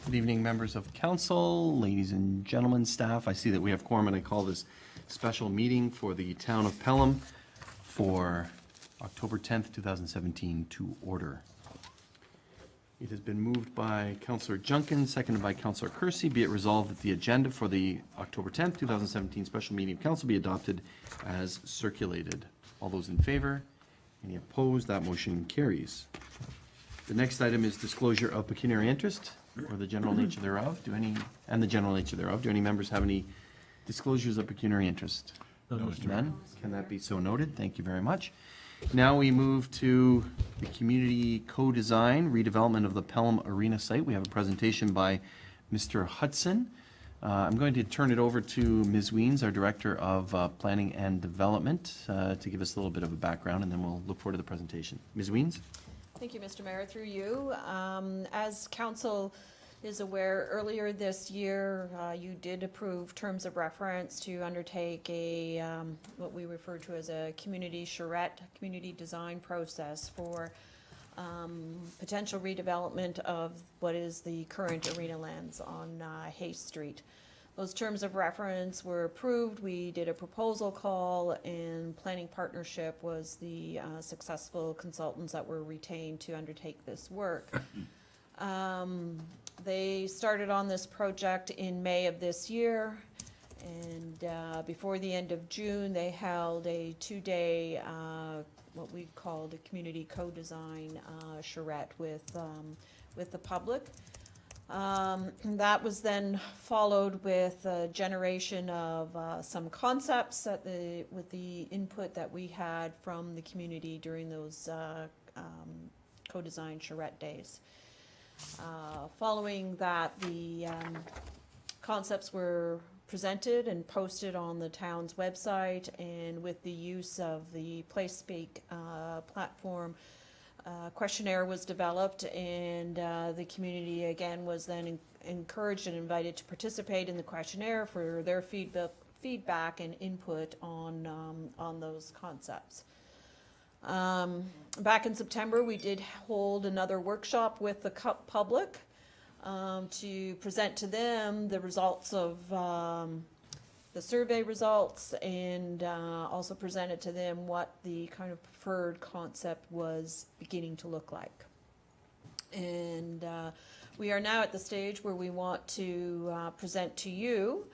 Good evening, members of council, ladies and gentlemen, staff. I see that we have quorum, and I call this special meeting for the town of Pelham for October 10th, 2017 to order. It has been moved by Councillor Junkin, seconded by Councillor Kersey. Be it resolved that the agenda for the October 10th, 2017 special meeting of council be adopted as circulated. All those in favor? Any opposed? That motion carries. The next item is disclosure of pecuniary interest, or the general nature thereof. Do any members have any disclosures of pecuniary interest? None? Can that be so noted? Thank you very much. Now we move to the community co-design redevelopment of the Pelham Arena site. We have a presentation by Mr. Hudson. I'm going to turn it over to Ms. Weens, our Director of Planning and Development, to give us a little bit of a background, and then we'll look forward to the presentation. Ms. Weens? Thank you, Mr. Mayor. Through you, as council is aware, earlier this year you did approve terms of reference to undertake a what we refer to as a community charrette, community design process for potential redevelopment of what is the current arena lands on Hay Street. Those terms of reference were approved. We did a proposal call, and Planning Partnership was the successful consultants that were retained to undertake this work. They started on this project in May of this year, and before the end of June, they held a two-day, what we called a community co-design charrette with the public. That was then followed with a generation of some concepts with the input that we had from the community during those co-design charrette days. Following that, the concepts were presented and posted on the town's website, and with the use of the PlaySpeak platform, questionnaire was developed, and the community again was then encouraged and invited to participate in the questionnaire for their feedback and input on those concepts. Back in September, we did hold another workshop with the public to present to them the results of the survey results, and also presented to them what the kind of preferred concept was beginning to look like. And we are now at the stage where we want to present to you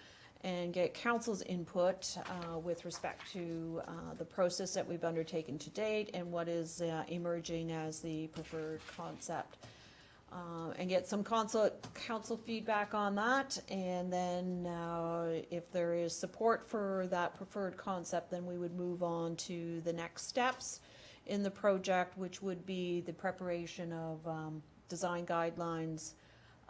and get council's input with respect to the process that we've undertaken to date and what is emerging as the preferred concept. And get some council feedback on that, and then if there is support for that preferred concept, then we would move on to the next steps in the project, which would be the preparation of design guidelines,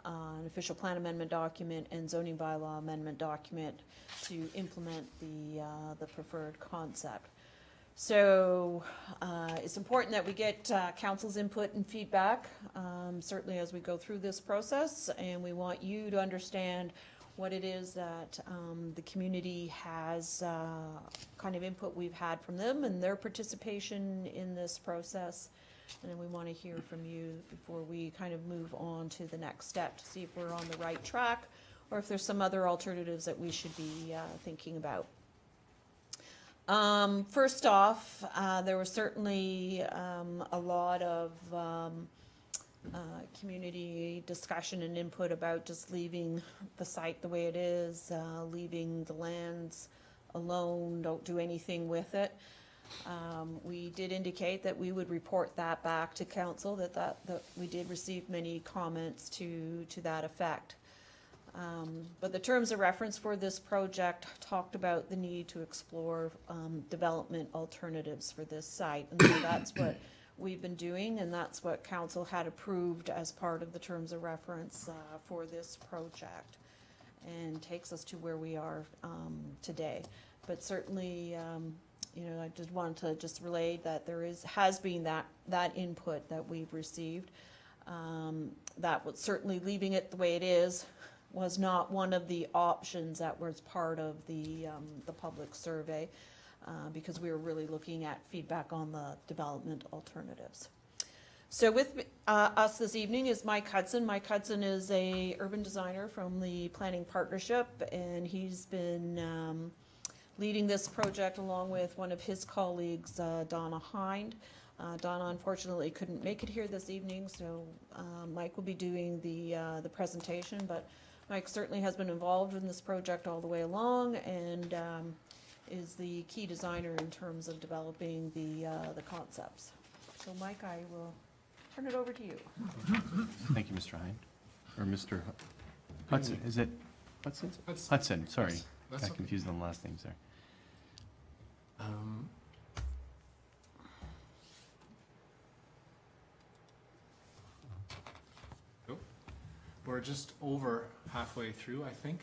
an official plan amendment document, and zoning bylaw amendment document to implement the preferred concept. So it's important that we get council's input and feedback, certainly as we go through this process, and we want you to understand what it is that the community has, kind of input we've had from them and their participation in this process. And then we want to hear from you before we kind of move on to the next step to see if we're on the right track or if there's some other alternatives that we should be thinking about. First off, there was certainly a lot of community discussion and input about just leaving the site the way it is, leaving the lands alone, don't do anything with it. We did indicate that we would report that back to council, that we did receive many comments to that effect. But the terms of reference for this project talked about the need to explore development alternatives for this site. And so that's what we've been doing, and that's what council had approved as part of the terms of reference for this project, and takes us to where we are today. But certainly, you know, I just wanted to just relay that there has been that input that we've received. That was certainly leaving it the way it is was not one of the options that was part of the public survey, because we were really looking at feedback on the development alternatives. So with us this evening is Mike Hudson. Mike Hudson is a urban designer from the Planning Partnership, and he's been leading this project along with one of his colleagues, Donna Hind. Donna unfortunately couldn't make it here this evening, so Mike will be doing the presentation, but Mike certainly has been involved in this project all the way along, and is the key designer in terms of developing the concepts. So Mike, I will turn it over to you. Thank you, Mr. Hind, or Mr. Hudson, is it Hudson? Hudson, sorry. Yes, that's Got okay. confused on the last names there. Cool. We're just over halfway through, I think.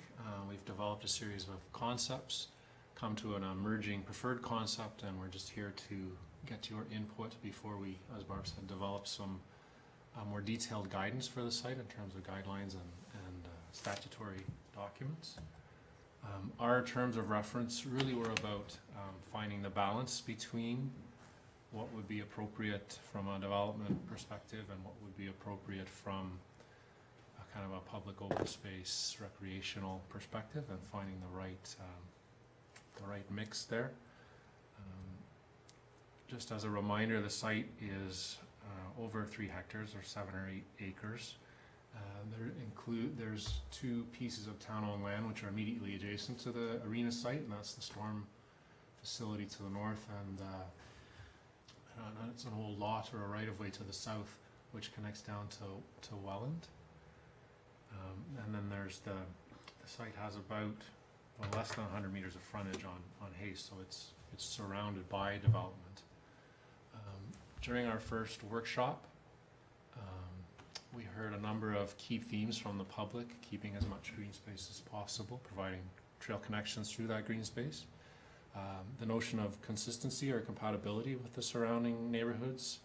We've developed a series of concepts, come to an emerging preferred concept, and we're just here to get your input before we, as Barb said, develop some more detailed guidance for the site in terms of guidelines and statutory documents. Our terms of reference really were about finding the balance between what would be appropriate from a development perspective and what would be appropriate from a kind of a public open space recreational perspective, and finding the right mix there. Just as a reminder, the site is over 3 hectares or 7 or 8 acres. There's 2 pieces of town-owned land which are immediately adjacent to the arena site, and that's the storm facility to the north, and it's an old lot or a right-of-way to the south which connects down to Welland. And then there's the site has about less than 100 meters of frontage on Hayes, so it's surrounded by development. During our first workshop, we heard a number of key themes from the public: keeping as much green space as possible, providing trail connections through that green space, the notion of consistency or compatibility with the surrounding neighborhoods,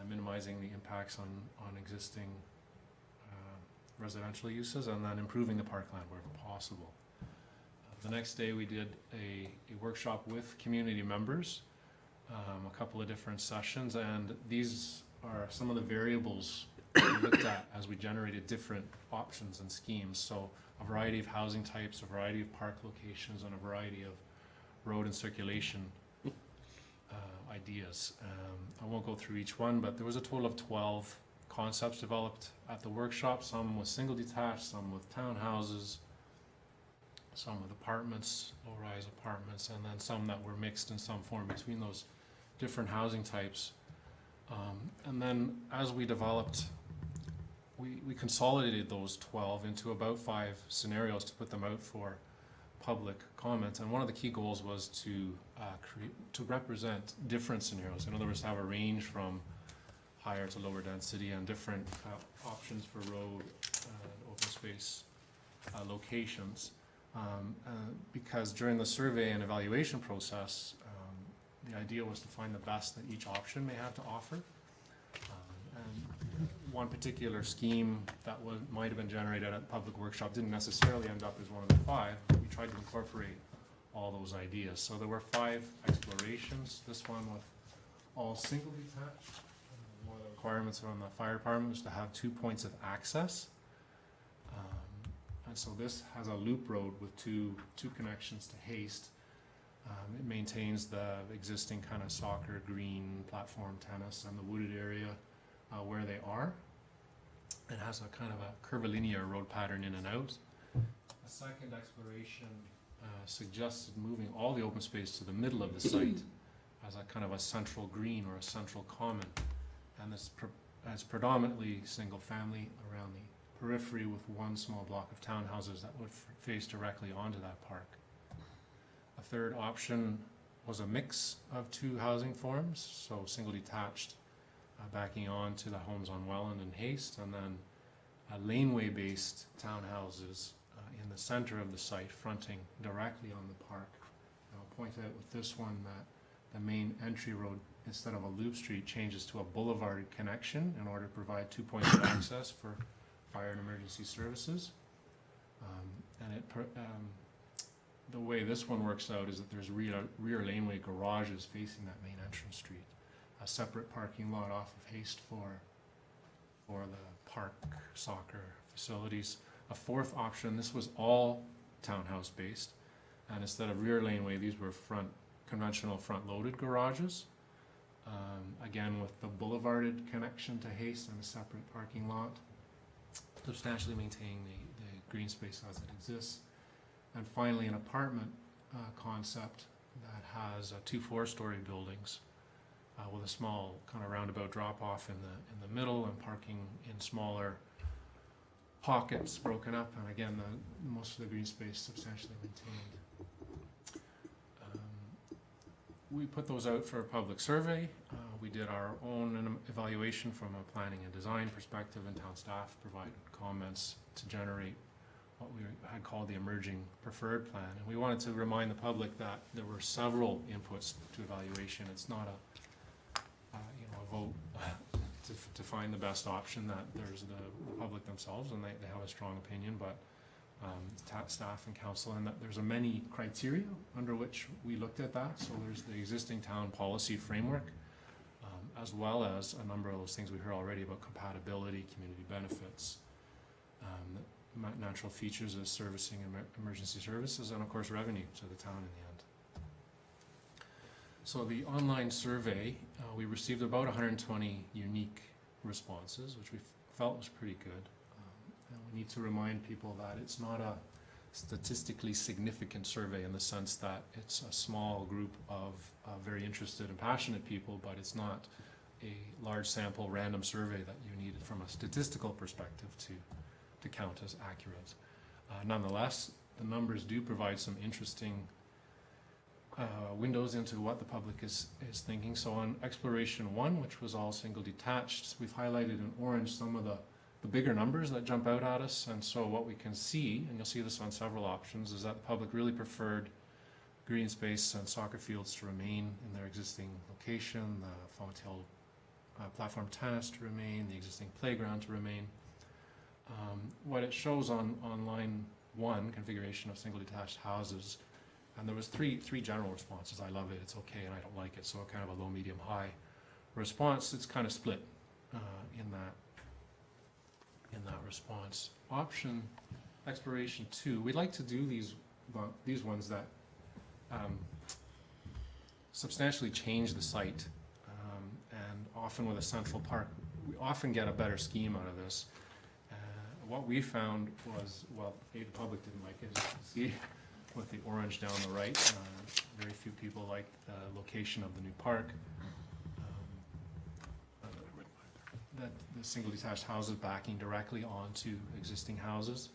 minimizing the impacts on existing residential uses, and then improving the parkland wherever possible. The next day we did a workshop with community members, a couple of different sessions, and these are some of the variables we looked at as we generated different options and schemes. So a variety of housing types, a variety of park locations, and a variety of road and circulation ideas. I won't go through each one, but there was a total of 12 concepts developed at the workshop, some with single detached, some with townhouses, some with apartments, low-rise apartments, and then some that were mixed in some form between those different housing types. And then as we developed, we consolidated those 12 into about 5 scenarios to put them out for public comment. And one of the key goals was to represent different scenarios. In other words, to have a range from higher to lower density and different options for road and open space locations. Because during the survey and evaluation process, the idea was to find the best that each option may have to offer. And one particular scheme that might have been generated at the public workshop didn't necessarily end up as one of the 5, but we tried to incorporate all those ideas. So there were 5 explorations. This one with all single detached. One of the requirements from the fire department was to have 2 points of access. And so this has a loop road with two connections to Haste. It maintains the existing kind of soccer, green, platform tennis, and the wooded area where they are. It has a kind of a curvilinear road pattern in and out. A second exploration suggested moving all the open space to the middle of the site as a kind of a central green or a central common. And this it's predominantly single family around the periphery with one small block of townhouses that would face directly onto that park. A third option was a mix of 2 housing forms, so single detached backing on to the homes on Welland and Haste, and then laneway based townhouses in the center of the site fronting directly on the park. I'll point out with this one that the main entry road, instead of a loop street, changes to a boulevard connection in order to provide 2 points of access for fire and emergency services. The way this one works out is that there's rear laneway garages facing that main entrance street. a separate parking lot off of Haste for the park soccer facilities. A fourth option, this was all townhouse based, and instead of rear laneway, these were conventional front-loaded garages. Again, with the boulevarded connection to Haste and a separate parking lot, substantially maintaining the green space as it exists. And finally, an apartment concept that has 2 4-story buildings with a small kind of roundabout drop-off in the middle and parking in smaller pockets broken up. And again, most of the green space substantially maintained. We put those out for a public survey. We did our own evaluation from a planning and design perspective, and town staff provided comments to generate what we had called the emerging preferred plan. And we wanted to remind the public that there were several inputs to evaluation. It's not a vote to find the best option. That there's the public themselves, and they have a strong opinion, but staff and council, and that there's many criteria under which we looked at that. So there's the existing town policy framework, as well as a number of those things we heard already about compatibility, community benefits, natural features of servicing emergency services, and of course revenue to the town in the end. So the online survey, we received about 120 unique responses, which we felt was pretty good. And we need to remind people that it's not a statistically significant survey in the sense that it's a small group of very interested and passionate people, but it's not a large sample random survey that you needed from a statistical perspective to count as accurate. Nonetheless, the numbers do provide some interesting windows into what the public is thinking. So on exploration 1, which was all single detached, we've highlighted in orange some of the bigger numbers that jump out at us. And so what we can see, and you'll see this on several options, is that the public really preferred green space and soccer fields to remain in their existing location, the Fontaine platform tennis to remain, the existing playground to remain. What it shows on line 1, configuration of single detached houses, and there was three general responses. I love it, it's okay, and I don't like it. So kind of a low, medium, high response. It's kind of split in that response. Option exploration 2, we'd like to do these ones that substantially change the site, and often with a central park, we often get a better scheme out of this. What we found was, well, the public didn't like it, as you can see with the orange down the right. Very few people liked the location of the new park. That the single detached houses backing directly onto existing houses.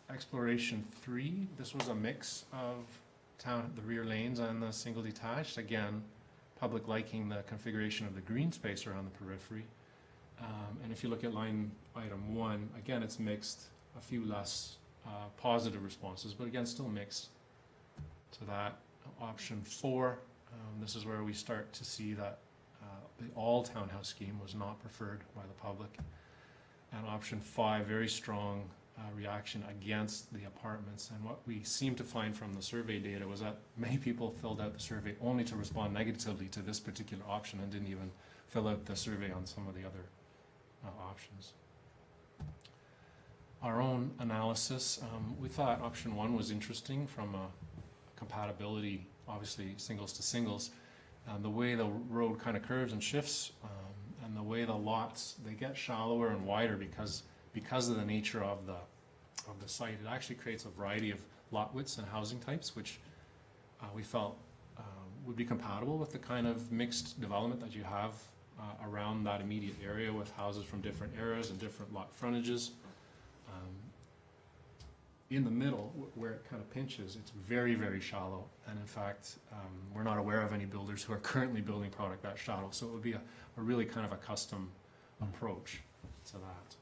Exploration 3, this was a mix of the rear lanes and the single detached. Again, public liking the configuration of the green space around the periphery. And if you look at line item 1, again, it's mixed, a few less positive responses, but again, still mixed to that. Option 4, this is where we start to see that the all townhouse scheme was not preferred by the public. And option 5, very strong reaction against the apartments. And what we seem to find from the survey data was that many people filled out the survey only to respond negatively to this particular option and didn't even fill out the survey on some of the other options. Our own analysis, we thought option 1 was interesting from a compatibility, obviously singles to singles, the way the road kind of curves and shifts, and the way the lots, they get shallower and wider because of the nature of the site. It actually creates a variety of lot widths and housing types, which we felt would be compatible with the kind of mixed development that you have around that immediate area, with houses from different eras and different lot frontages. In the middle, where it kind of pinches, it's very, very shallow, and in fact, we're not aware of any builders who are currently building product that shallow, so it would be a really kind of a custom approach to that.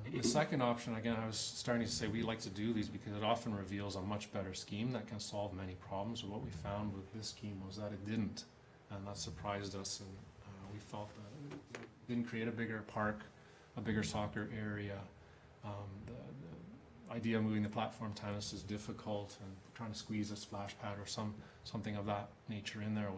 The second option, again, I was starting to say we like to do these because it often reveals a much better scheme that can solve many problems. And what we found with this scheme was that it didn't, and that surprised us, and we felt that it didn't create a bigger park, a bigger soccer area. idea of moving the platform tennis is difficult, and trying to squeeze a splash pad or something of that nature in there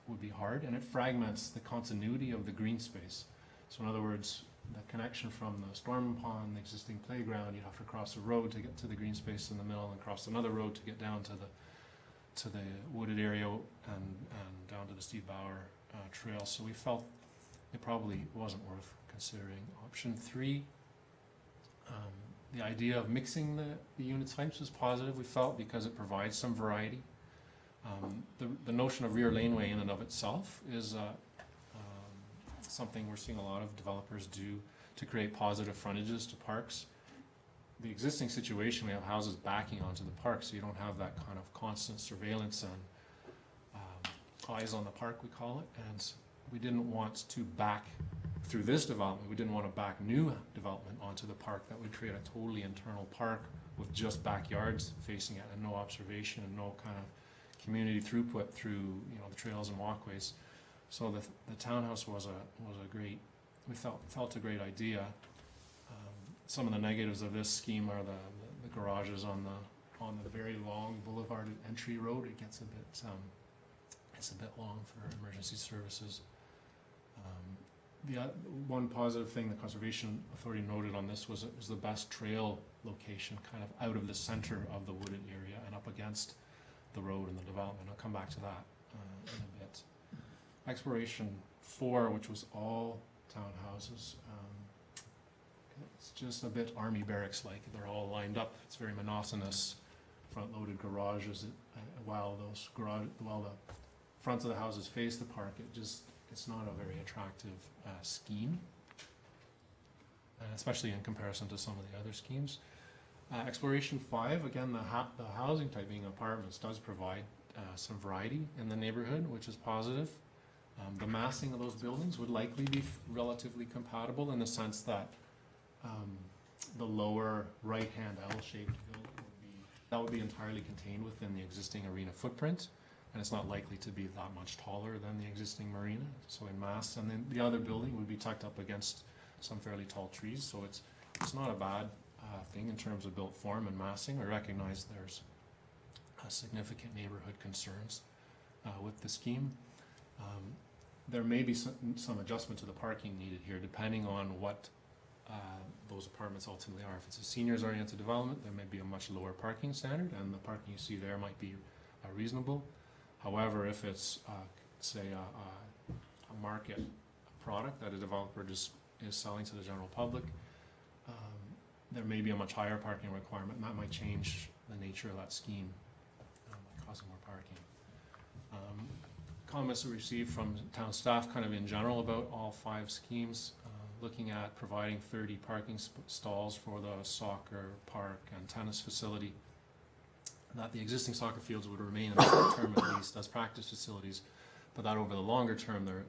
would be hard, and it fragments the continuity of the green space. So in other words, the connection from the storm pond, the existing playground, you'd have to cross a road to get to the green space in the middle, and cross another road to get down to the wooded area and down to the Steve Bauer trail. So we felt it probably wasn't worth considering. Option 3, the idea of mixing the unit types was positive, we felt, because it provides some variety. The notion of rear laneway in and of itself is something we're seeing a lot of developers do to create positive frontages to parks. The existing situation, we have houses backing onto the park, so you don't have that kind of constant surveillance and eyes on the park, we call it. And we didn't want to back through this development, we didn't want to back new development onto the park that would create a totally internal park with just backyards facing it and no observation and no kind of community throughput through, you know, the trails and walkways. So the townhouse was a great, we felt a great idea. Some of the negatives of this scheme are the garages on the very long boulevard entry road. It gets it's a bit long for emergency services. The one positive thing the Conservation Authority noted on this was it was the best trail location, kind of out of the center of the wooded area and up against the road and the development. I'll come back to that in a bit. Exploration 4, which was all townhouses, it's just a bit army barracks-like. They're all lined up. It's very monotonous, front-loaded garages. While the fronts of the houses face the park, it's not a very attractive scheme, especially in comparison to some of the other schemes. Exploration 5, again, the housing type being apartments does provide some variety in the neighborhood, which is positive. The massing of those buildings would likely be relatively compatible in the sense that the lower right-hand L-shaped building would be entirely contained within the existing arena footprint, and it's not likely to be that much taller than the existing marina, so in mass. And then the other building would be tucked up against some fairly tall trees, so it's not a bad thing in terms of built form and massing. We recognize there's significant neighborhood concerns with the scheme. There may be some adjustment to the parking needed here, depending on what those apartments ultimately are. If it's a seniors-oriented development, there may be a much lower parking standard, and the parking you see there might be reasonable. However, if it's, say, a market product that a developer just is selling to the general public, there may be a much higher parking requirement, and that might change the nature of that scheme, causing more parking. Comments we received from town staff kind of in general about all 5 schemes, looking at providing 30 parking stalls for the soccer park and tennis facility, that the existing soccer fields would remain in the short term at least as practice facilities, but that over the longer term they're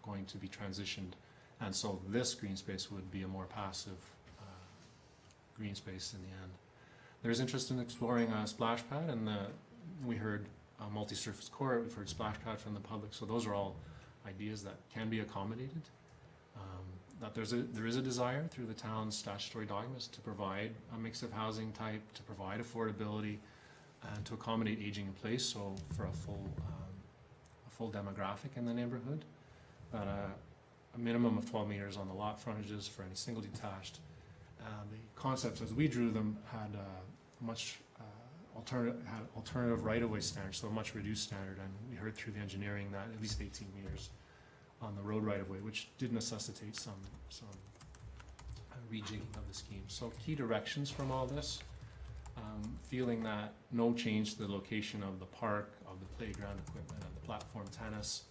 going to be transitioned, and so this green space would be a more passive green space in the end. There's interest in exploring a splash pad, and we heard multi-surface court, we've heard splash pad from the public, so those are all ideas that can be accommodated. That there is a desire through the town's statutory documents to provide a mix of housing type, to provide affordability, and to accommodate aging in place, so for a full demographic in the neighborhood. But a minimum of 12 meters on the lot frontages for any single detached. The concepts as we drew them had much alternative right-of-way standards, so a much reduced standard, and we heard through the engineering that at least 18 meters on the road right-of-way, which did necessitate some rejigging of the scheme. So key directions from all this, feeling that no change to the location of the park, of the playground equipment, and the platform tennis,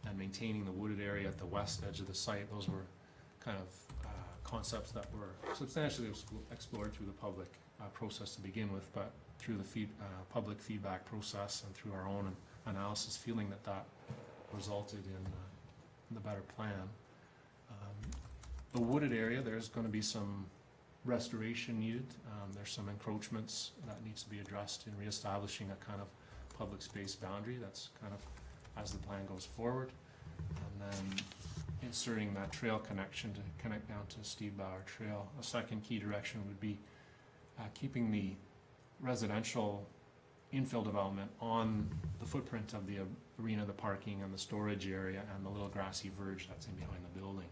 and maintaining the wooded area at the west edge of the site. Those were kind of concepts that were substantially explored through the public process to begin with, but through the public feedback process and through our own analysis, feeling that resulted in the better plan. The wooded area, there's going to be some restoration needed. There's some encroachments that needs to be addressed in reestablishing a kind of public space boundary. That's kind of as the plan goes forward. And then inserting that trail connection to connect down to Steve Bauer Trail. A second key direction would be keeping the residential infill development on the footprint of the arena, the parking, and the storage area, and the little grassy verge that's in behind the building.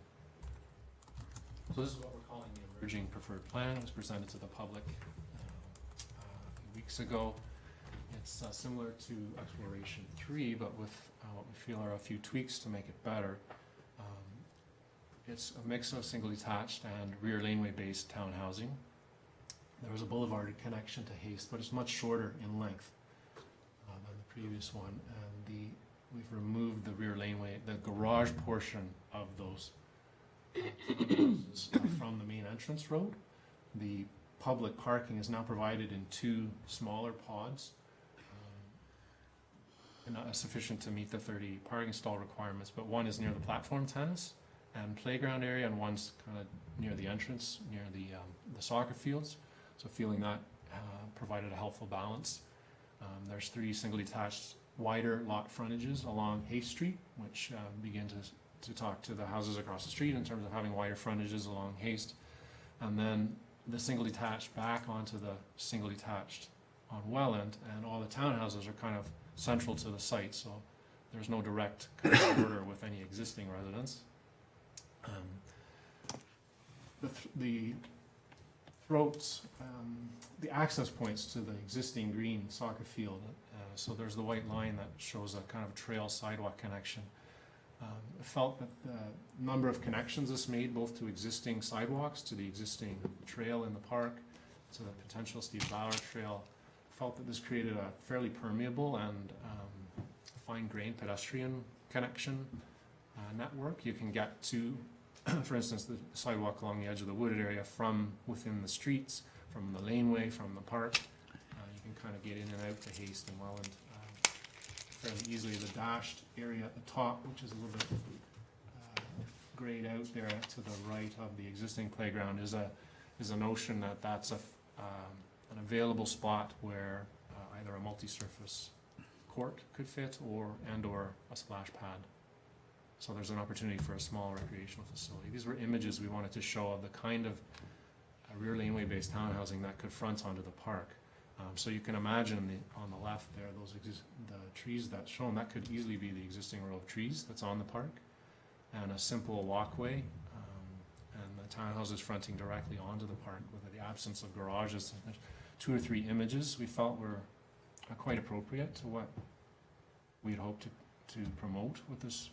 So this is what we're calling the emerging preferred plan. It was presented to the public a few weeks ago. It's similar to Exploration 3, but with what we feel are a few tweaks to make it better. It's a mix of single detached and rear laneway based townhousing. There was a boulevard connection to Haste, but it's much shorter in length than the previous one. And we've removed the rear laneway, the garage portion of those from the main entrance road. The public parking is now provided in 2 smaller pods, not sufficient to meet the 30 parking stall requirements, but one is near the platform tennis and playground area, and one's kind of near the entrance, near the soccer fields. So feeling that provided a helpful balance. There's 3 single detached wider lot frontages along Haste Street, which begin to talk to the houses across the street in terms of having wider frontages along Haste. And then the single detached back onto the single detached on Welland, and all the townhouses are kind of central to the site, so there's no direct border with any existing residents. The throats, the access points to the existing green soccer field, so there's the white line that shows a kind of trail sidewalk connection. I felt that the number of connections this made, both to existing sidewalks, to the existing trail in the park, to the potential Steve Bauer trail, felt that this created a fairly permeable and fine-grained pedestrian connection network. You can get to, for instance, the sidewalk along the edge of the wooded area from within the streets, from the laneway, from the park. You can kind of get in and out to Haste and Welland fairly easily. The dashed area at the top, which is a little bit grayed out there to the right of the existing playground, is a notion that that's an available spot where either a multi-surface court could fit or a splash pad. So there's an opportunity for a small recreational facility. These were images we wanted to show of the kind of rear laneway based townhousing that could front onto the park. So you can imagine on the left there, the trees that's shown, that could easily be the existing row of trees that's on the park, and a simple walkway, and the townhouses fronting directly onto the park with the absence of garages. There's 2 or 3 images we felt were quite appropriate to what we'd hoped to promote with this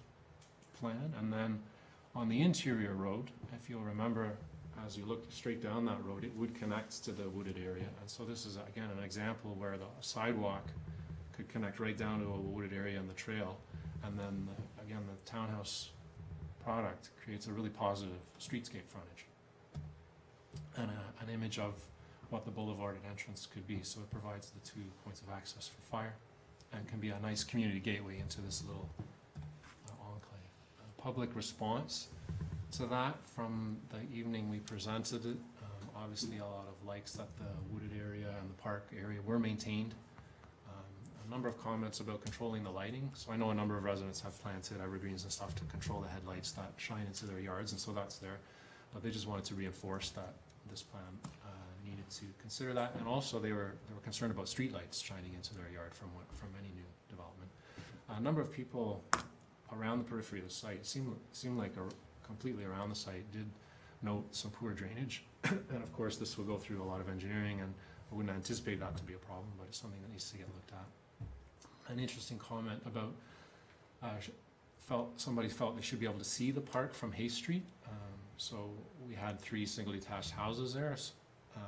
plan. And then on the interior road, if you'll remember, as you look straight down that road, it would connect to the wooded area. And so this is, again, an example where the sidewalk could connect right down to a wooded area in the trail. And then, again, the townhouse product creates a really positive streetscape frontage and an image of what the boulevard and entrance could be. So it provides the 2 points of access for fire and can be a nice community gateway into this little enclave. Public response to that from the evening we presented it, obviously a lot of likes that the wooded area and the park area were maintained. A number of comments about controlling the lighting. So I know a number of residents have planted evergreens and stuff to control the headlights that shine into their yards, and so that's there. But they just wanted to reinforce that this plan needed to consider that, and also they were concerned about streetlights shining into their yard from any new development. A number of people around the periphery of the site, seemed like completely around the site, did note some poor drainage, and of course this will go through a lot of engineering, and I wouldn't anticipate that to be a problem, but it's something that needs to get looked at. An interesting comment about somebody felt they should be able to see the park from Haste Street. So we had 3 single detached houses there.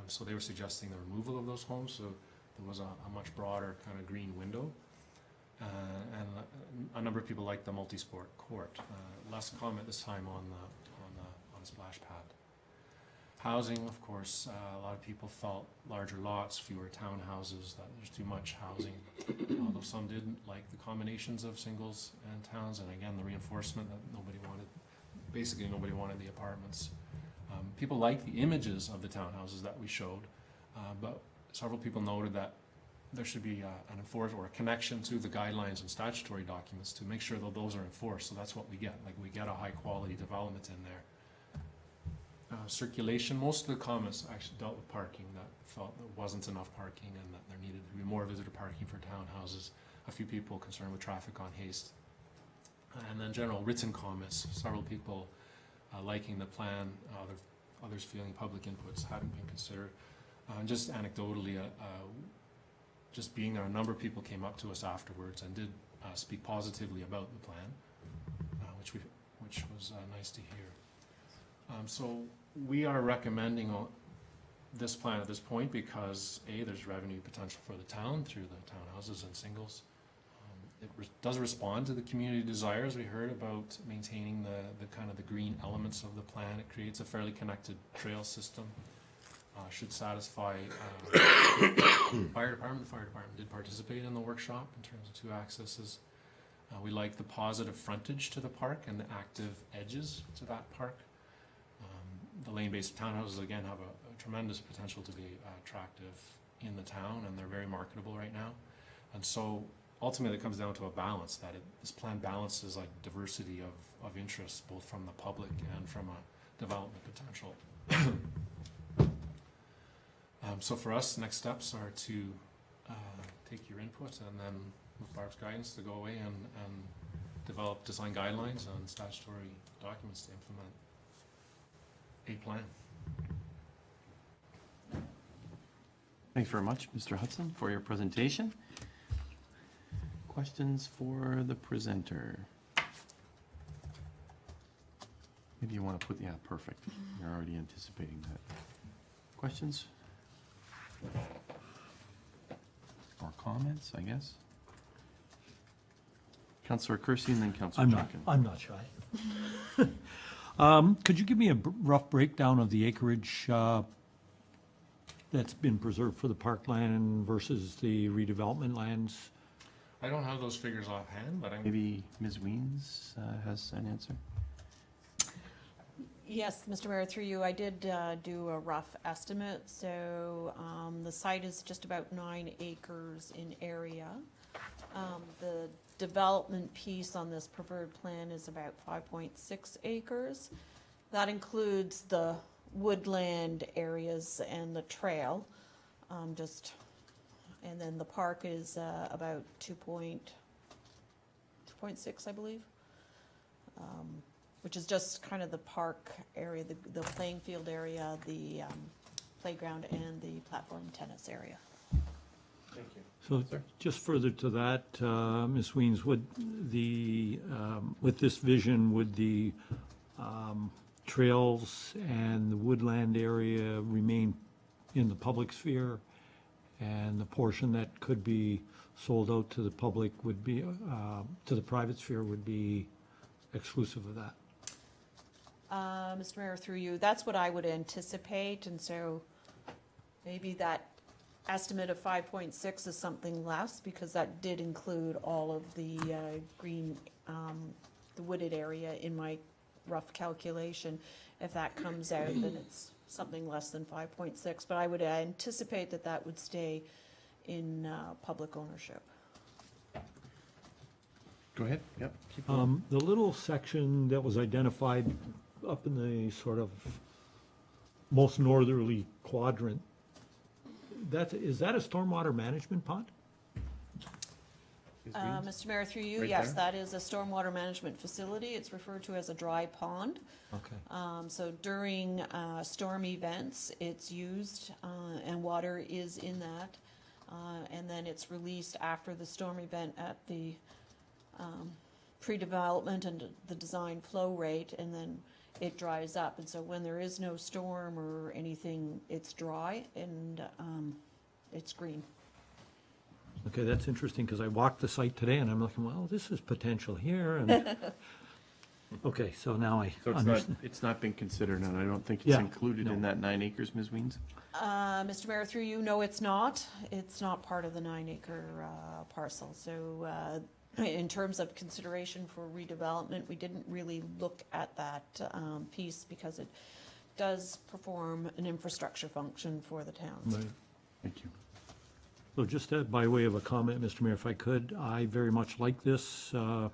So they were suggesting the removal of those homes. So there was a much broader kind of green window. And a number of people liked the multi-sport court. Less comment this time on the splash pad. Housing, of course, a lot of people felt larger lots, fewer townhouses, that there's too much housing. Although some didn't like the combinations of singles and towns, and again, the reinforcement that basically nobody wanted the apartments. People liked the images of the townhouses that we showed, but several people noted that there should be an enforcement or a connection to the guidelines and statutory documents to make sure that those are enforced. So that's what we get. Like, we get a high quality development in there. circulation, most of the comments actually dealt with parking, that felt there wasn't enough parking and that there needed to be more visitor parking for townhouses. A few people concerned with traffic on Haste. And then general written comments, several people liking the plan, others feeling public inputs hadn't been considered. And just anecdotally, just being there, a number of people came up to us afterwards and did speak positively about the plan, which was nice to hear. So we are recommending this plan at this point because A, there's revenue potential for the town through the townhouses and singles. It does respond to the community desires we heard about maintaining the kind of the green elements of the plan. It creates a fairly connected trail system. Should satisfy fire department. The fire department did participate in the workshop in terms of 2 accesses. We like the positive frontage to the park and the active edges to that park. The lane-based townhouses, again, have a tremendous potential to be attractive in the town, and they're very marketable right now. And so ultimately it comes down to a balance, that this plan balances like diversity of interests, both from the public and from a development potential. So for us, next steps are to take your input and then, with Barb's guidance, to go away and develop design guidelines and statutory documents to implement a plan. Thanks very much, Mr. Hudson, for your presentation. Questions for the presenter? Maybe you want to put, yeah, perfect. You're already anticipating that. Questions? Or comments, I guess? Councillor Kersey and then Councillor Duncan. I'm not shy. Could you give me a rough breakdown of the acreage that's been preserved for the parkland versus the redevelopment lands? I don't have those figures offhand, but Maybe Ms. Weens has an answer? Yes, Mr. Mayor, through you, I did do a rough estimate. So the site is just about 9 acres in area. The development piece on this preferred plan is about 5.6 acres. That includes the woodland areas and the trail. And then the park is about 2.6, I believe. Which is just kind of the park area, the playing field area, the playground, and the platform tennis area. thank you. So just further to that, Ms. Weens, would with this vision, would the trails and the woodland area remain in the public sphere, and the portion that could be sold out to the public would be, to the private sphere would be exclusive of that? Mr. Mayor, through you, that's what I would anticipate, and so maybe that estimate of 5.6 is something less, because that did include all of the green, the wooded area in my rough calculation. If that comes out, then it's something less than 5.6, but I would anticipate that that would stay in public ownership. Go ahead, yep. Keep going. The little section that was identified up in the sort of most northerly quadrant, is that a stormwater management pond? Ms. Weens? Mr. Mayor, through you, Right yes, there? that is a stormwater management facility. It's referred to as a dry pond. Okay. So during storm events, it's used and water is in that. And then it's released after the storm event at the pre-development and the design flow rate, and then it dries up. And so when there is no storm or anything, it's dry and it's green. Okay, that's interesting, because I walked the site today and I'm looking, well, this is potential here, and, okay, so now I So understand. it's not been considered, and I don't think it's Yeah, included in no. that 9 acres, Ms. Weens? Mr. Mayor, through you, no, it's not. It's not part of the 9-acre parcel. So in terms of consideration for redevelopment, we didn't really look at that piece because it does perform an infrastructure function for the town. Right. Thank you. So just by way of a comment, Mr. Mayor, if I could, I very much like this. You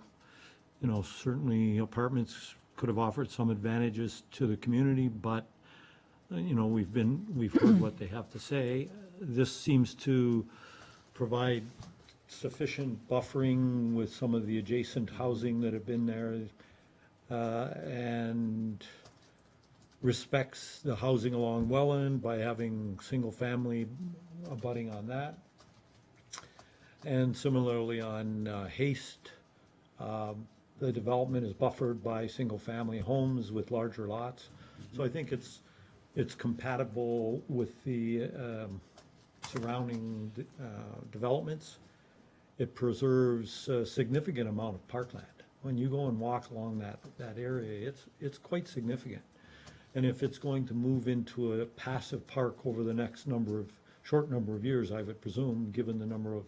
know, certainly apartments could have offered some advantages to the community, but you know, we've heard what they have to say. This seems to provide sufficient buffering with some of the adjacent housing that have been there, and respects the housing along Welland by having single-family abutting on that. And similarly on Haste, the development is buffered by single-family homes with larger lots. So I think it's compatible with the surrounding developments. It preserves a significant amount of parkland. When you go and walk along that area, it's quite significant. And if it's going to move into a passive park over the next short number of years, I would presume, given the number of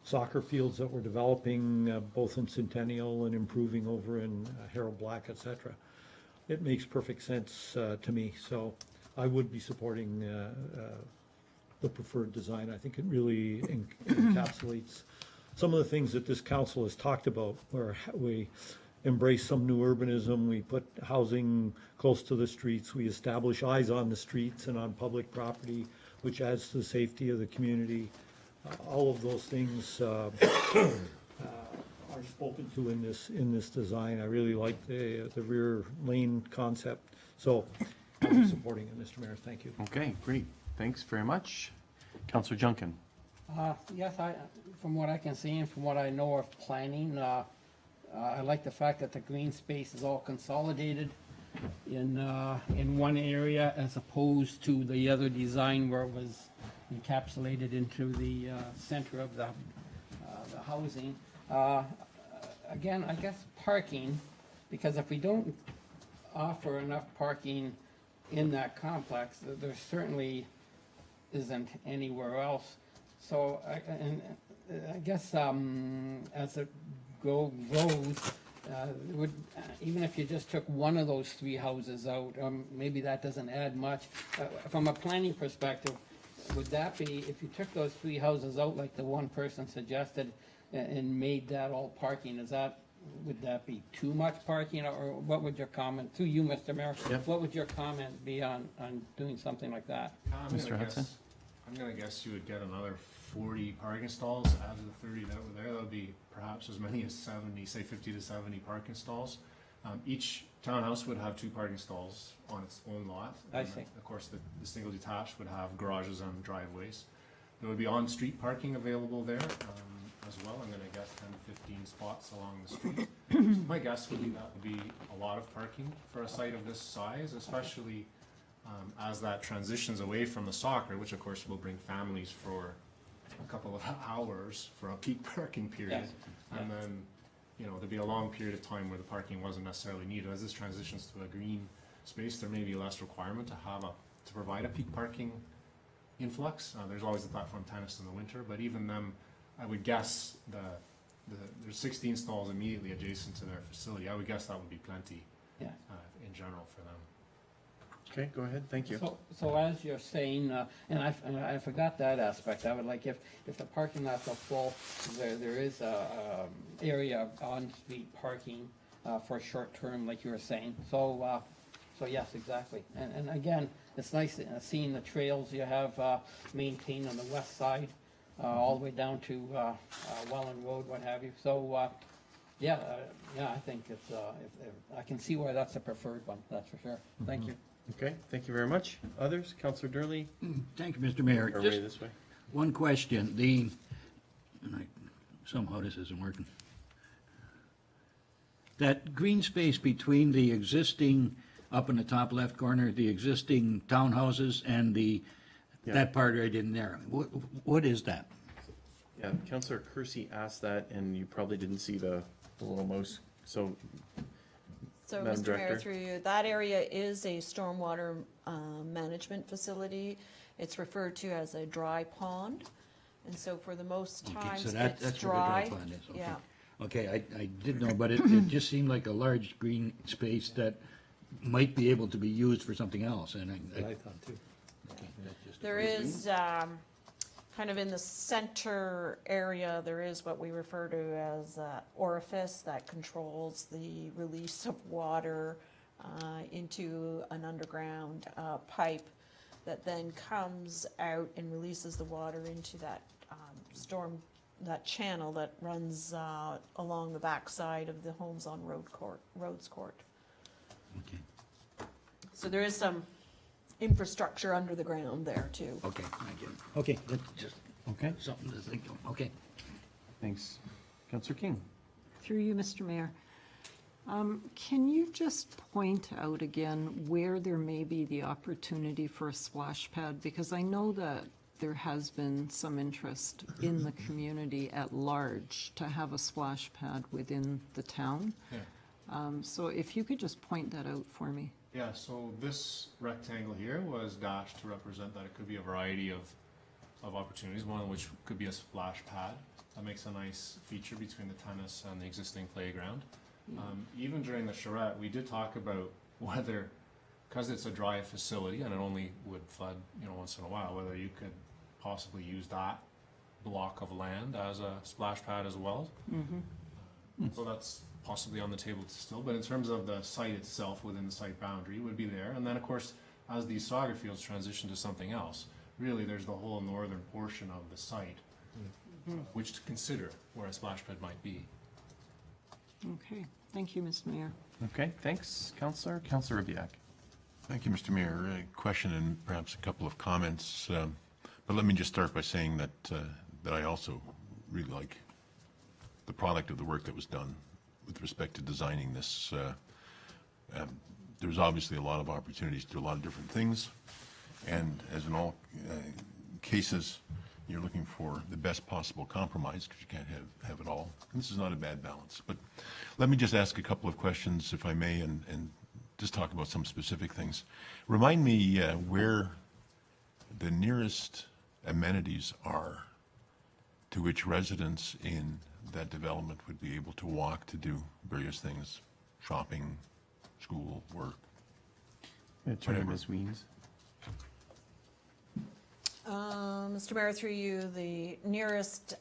soccer fields that we're developing, both in Centennial and improving over in Harold Black, et cetera, it makes perfect sense to me. So I would be supporting the preferred design. I think it really encapsulates some of the things that this council has talked about, where we embrace some new urbanism, we put housing close to the streets, we establish eyes on the streets and on public property, which adds to the safety of the community. All of those things are spoken to in this design. I really like the rear lane concept. So I'm supporting it, Mr. Mayor. Thank you. Okay, great. Thanks very much. Councillor Junkin. Yes, from what I can see and from what I know of planning, I like the fact that the green space is all consolidated in one area as opposed to the other design where it was encapsulated into the center of the housing. Again, I guess parking, because if we don't offer enough parking in that complex, there certainly isn't anywhere else. So I guess as it grows, even if you just took one of those three houses out, maybe that doesn't add much. From a planning perspective, would that be, if you took those three houses out like the one person suggested and made that all parking, would that be too much parking, or what would your comment, to you, Mr. Mayor, Yep. what would your comment be on doing something like that? Mr. Hudson? I'm gonna guess you would get another 40 parking stalls out of the 30 that were there. That would be perhaps as many as 70, say 50 to 70 parking stalls. Each townhouse would have 2 parking stalls on its own lot. I And see. Of course, the single detached would have garages and driveways. There would be on-street parking available there as well. I'm gonna guess 10 to 15 spots along the street. So my guess would be that would be a lot of parking for a site of this size, especially as that transitions away from the soccer, which of course will bring families for a couple of hours for a peak parking period. Yes. And then, you know, there'd be a long period of time where the parking wasn't necessarily needed. As this transitions to a green space, there may be less requirement to provide a peak parking influx. There's always the platform tennis in the winter, but even them, I would guess there's 16 stalls immediately adjacent to their facility. I would guess that would be plenty Yeah. in general for them. Okay, go ahead. Thank you. So as you're saying, and I forgot that aspect, I would like, if the parking lots are full, there is a area of on-street parking for short term, like you were saying. So yes, exactly. And again, it's nice seeing the trails you have maintained on the west side, all the way down to Welland Road, what have you. So, yeah, I think it's, I can see why that's a preferred one, that's for sure. Thank you. Okay, thank you very much. Others? Councillor Durley? Thank you, Mr. Mayor. Or Just way this way? one question. Somehow this isn't working. That green space between the existing, up in the top left corner, the existing townhouses and that part right in there, what is that? Yeah, Councillor Kersey asked that, and you probably didn't see the little mouse, so. So, Madam Mr. Mayor, Director. through you, that area is a stormwater management facility. It's referred to as a dry pond, and so for the most Okay, times, so it's that's where the dry. dry pond is, okay. Yeah, Okay, I did know, but it just seemed like a large green space that might be able to be used for something else, and That I thought too. okay, that's just- there is, kind of in the center area, there is what we refer to as orifice that controls the release of water into an underground pipe that then comes out and releases the water into that that channel that runs along the backside of the homes on Rhodes Court. Okay, So there is some infrastructure under the ground there too. okay, thank you. Okay, that's just Okay, something to think of, okay. thanks. Counselor King? Through you, Mr. Mayor. Can you just point out again where there may be the opportunity for a splash pad? Because I know that there has been some interest in the community at large to have a splash pad within the town. Yeah. So if you could just point that out for me. Yeah, so this rectangle here was dashed to represent that it could be a variety of opportunities, one of which could be a splash pad. That makes a nice feature between the tennis and the existing playground. Even during the charrette, we did talk about whether, because it's a dry facility and it only would flood, once in a while, whether you could possibly use that block of land as a splash pad as well. So that's possibly on the table still, but in terms of the site itself, within the site boundary, it would be there. And then, of course, as these soccer fields transition to something else, really there's the whole northern portion of the site, which to consider where a splash pad might be. Okay, thank you, Mr. Mayor. Okay, thanks, Counselor. Counselor Ribbiak? Thank you, Mr. Mayor. A question and perhaps a couple of comments. But let me just start by saying that that I also really like the product of the work that was done with respect to designing this. There's obviously a lot of opportunities to do a lot of different things, and as in all cases, you're looking for the best possible compromise because you can't have it all. And this is not a bad balance. But let me just ask a couple of questions, if I may, and just talk about some specific things. Remind me where the nearest amenities are to which residents in that development would be able to walk to do various things, shopping, school, work. Attorney Whatever. Ms. Weems? Mr. Mayor, through you, the nearest,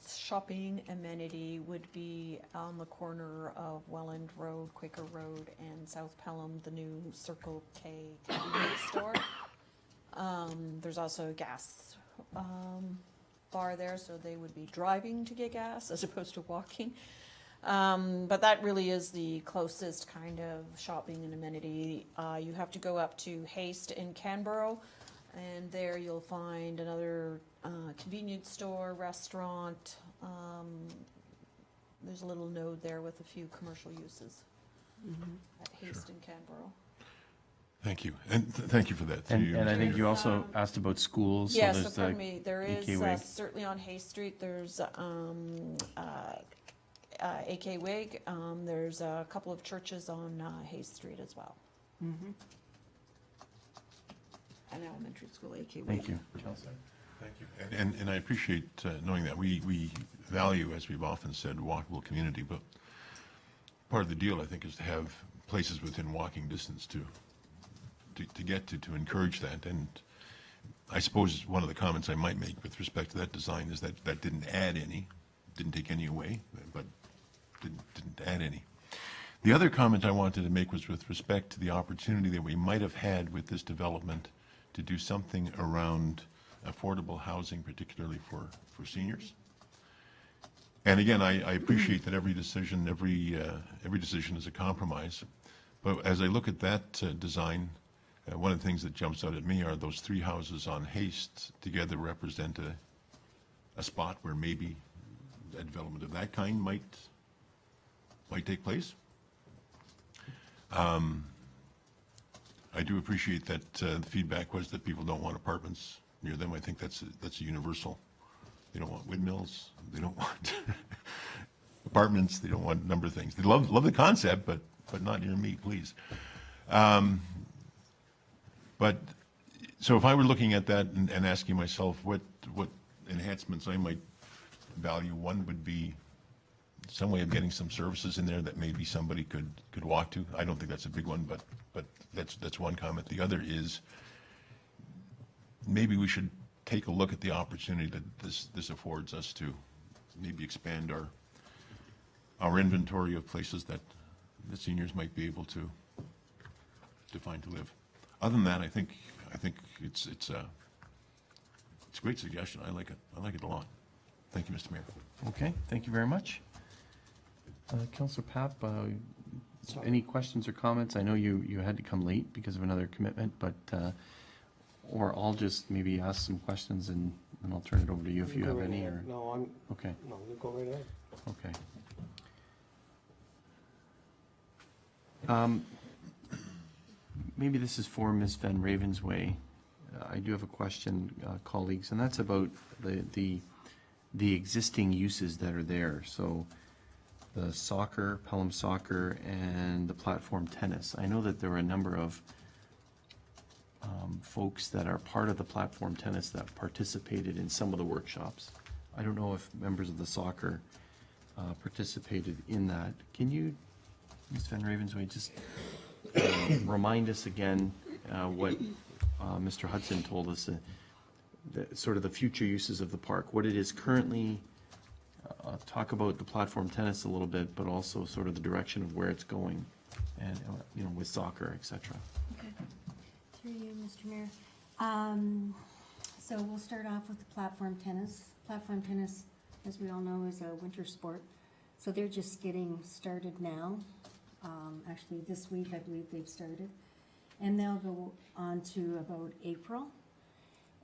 shopping amenity would be on the corner of Welland Road, Quaker Road, and South Pelham, the new Circle K convenience store. There's also a gas bar there, so they would be driving to get gas as opposed to walking. But that really is the closest kind of shopping and amenity. You have to go up to Haste in Canberra, and there you'll find another convenience store, restaurant. There's a little node there with a few commercial uses at Haste in Canberra. Thank you, and thank you for that. And I think you also asked about schools. So Yes, there's so the pardon me, there is AK Wig. certainly on Hay Street, there's AK Wig, there's a couple of churches on Hay Street as well. An elementary school, AK Wig. Thank you, Counselor. Thank you. And I appreciate knowing that. We value, as we've often said, walkable community, but part of the deal, I think, is to have places within walking distance to get to encourage that. And I suppose one of the comments I might make with respect to that design is that that didn't add any, didn't take any away, but didn't add any. The other comment I wanted to make was with respect to the opportunity that we might have had with this development to do something around affordable housing, particularly for seniors. And again, I appreciate that every decision is a compromise. But as I look at that design, one of the things that jumps out at me are those three houses on Haste together represent a spot where maybe a development of that kind might take place. I do appreciate that the feedback was that people don't want apartments near them. I think that's a universal. They don't want windmills. They don't want apartments. They don't want a number of things. They love the concept, but not near me, please. But so if I were looking at that and asking myself what enhancements I might value, one would be some way of getting some services in there that maybe somebody could walk to. I don't think that's a big one, but that's one comment. The other is maybe we should take a look at the opportunity that this affords us to maybe expand our inventory of places that the seniors might be able to find to live. Other than that, I think it's a great suggestion. I like it. I like it a lot. Thank you, Mr. Mayor. Okay, thank you very much. Councillor Papp, any questions or comments? I know you had to come late because of another commitment, but, or I'll just maybe ask some questions and I'll turn it over to you if you have any, or, No, okay, you go right ahead. okay. Maybe this is for Ms. Van Ravensway. I do have a question, colleagues, and that's about the existing uses that are there. So the soccer, Pelham soccer, and the platform tennis. I know that there were a number of folks that are part of the platform tennis that participated in some of the workshops. I don't know if members of the soccer participated in that. Can you, Ms. Van Ravensway, just remind us again what Mr. Hudson told us, sort of the future uses of the park, what it is currently, talk about the platform tennis a little bit, but also sort of the direction of where it's going, and, you know, with soccer, et cetera. Okay. Through you, Mr. Mayor. So we'll start off with the platform tennis. Platform tennis, as we all know, is a winter sport. So they're just getting started now. Actually, this week, I believe they've started. And they'll go on to about April.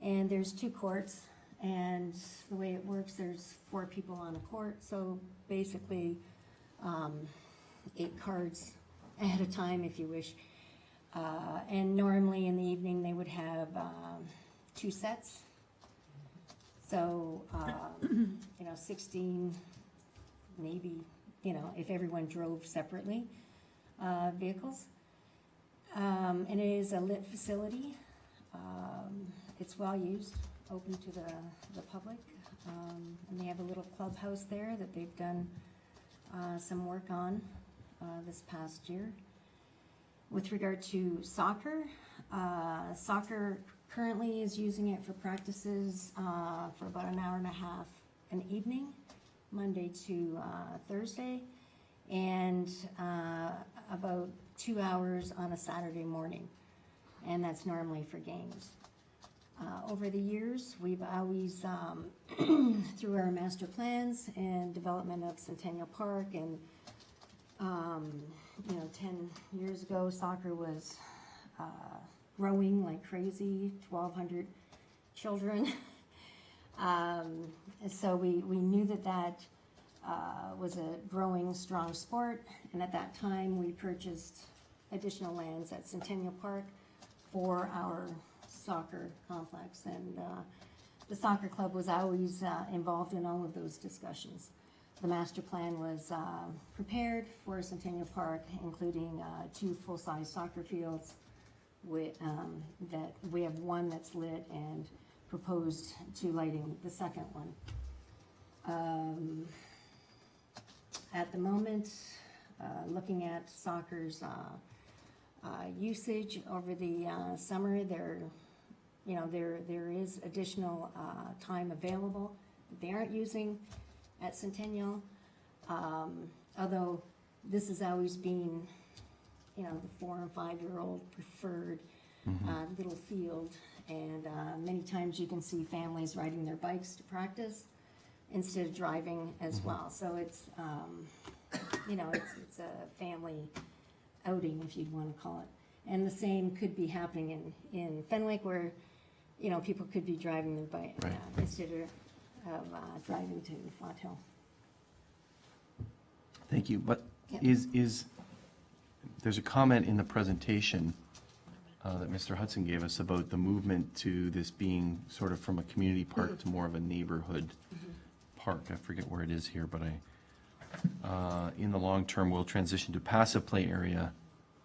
And there's 2 courts. And the way it works, there's 4 people on a court. So basically, 8 cards at a time, if you wish. And normally in the evening, they would have 2 sets. So, 16, maybe, if everyone drove separately, vehicles. And it is a lit facility. It's well used, open to the public. And they have a little clubhouse there that they've done some work on this past year. With regard to soccer, soccer currently is using it for practices for about an hour and a half an evening, Monday to Thursday, and about 2 hours on a Saturday morning, and that's normally for games. Over the years, we've always, through our master plans and development of Centennial Park, and 10 years ago, soccer was growing like crazy, 1,200 children. So we knew that was a growing, strong sport, and at that time, we purchased additional lands at Centennial Park for our soccer complex, and the soccer club was always involved in all of those discussions. The master plan was prepared for Centennial Park, including 2 full-size soccer fields. That we have 1 that's lit, and proposed to lighting the second one. At the moment, looking at soccer's usage over the summer, there is additional time available that they aren't using at Centennial, although this has always been, the 4 and 5-year-old preferred little field, and many times you can see families riding their bikes to practice instead of driving as well. So it's, it's a family outing, if you'd want to call it. And the same could be happening in Fenwick, where, people could be driving their bike instead of driving to Fonthill. Thank you, but Yep. There's a comment in the presentation that Mr. Hudson gave us about the movement to this being sort of from a community park to more of a neighborhood park. I forget where it is here, but in the long term, we'll transition to passive play area.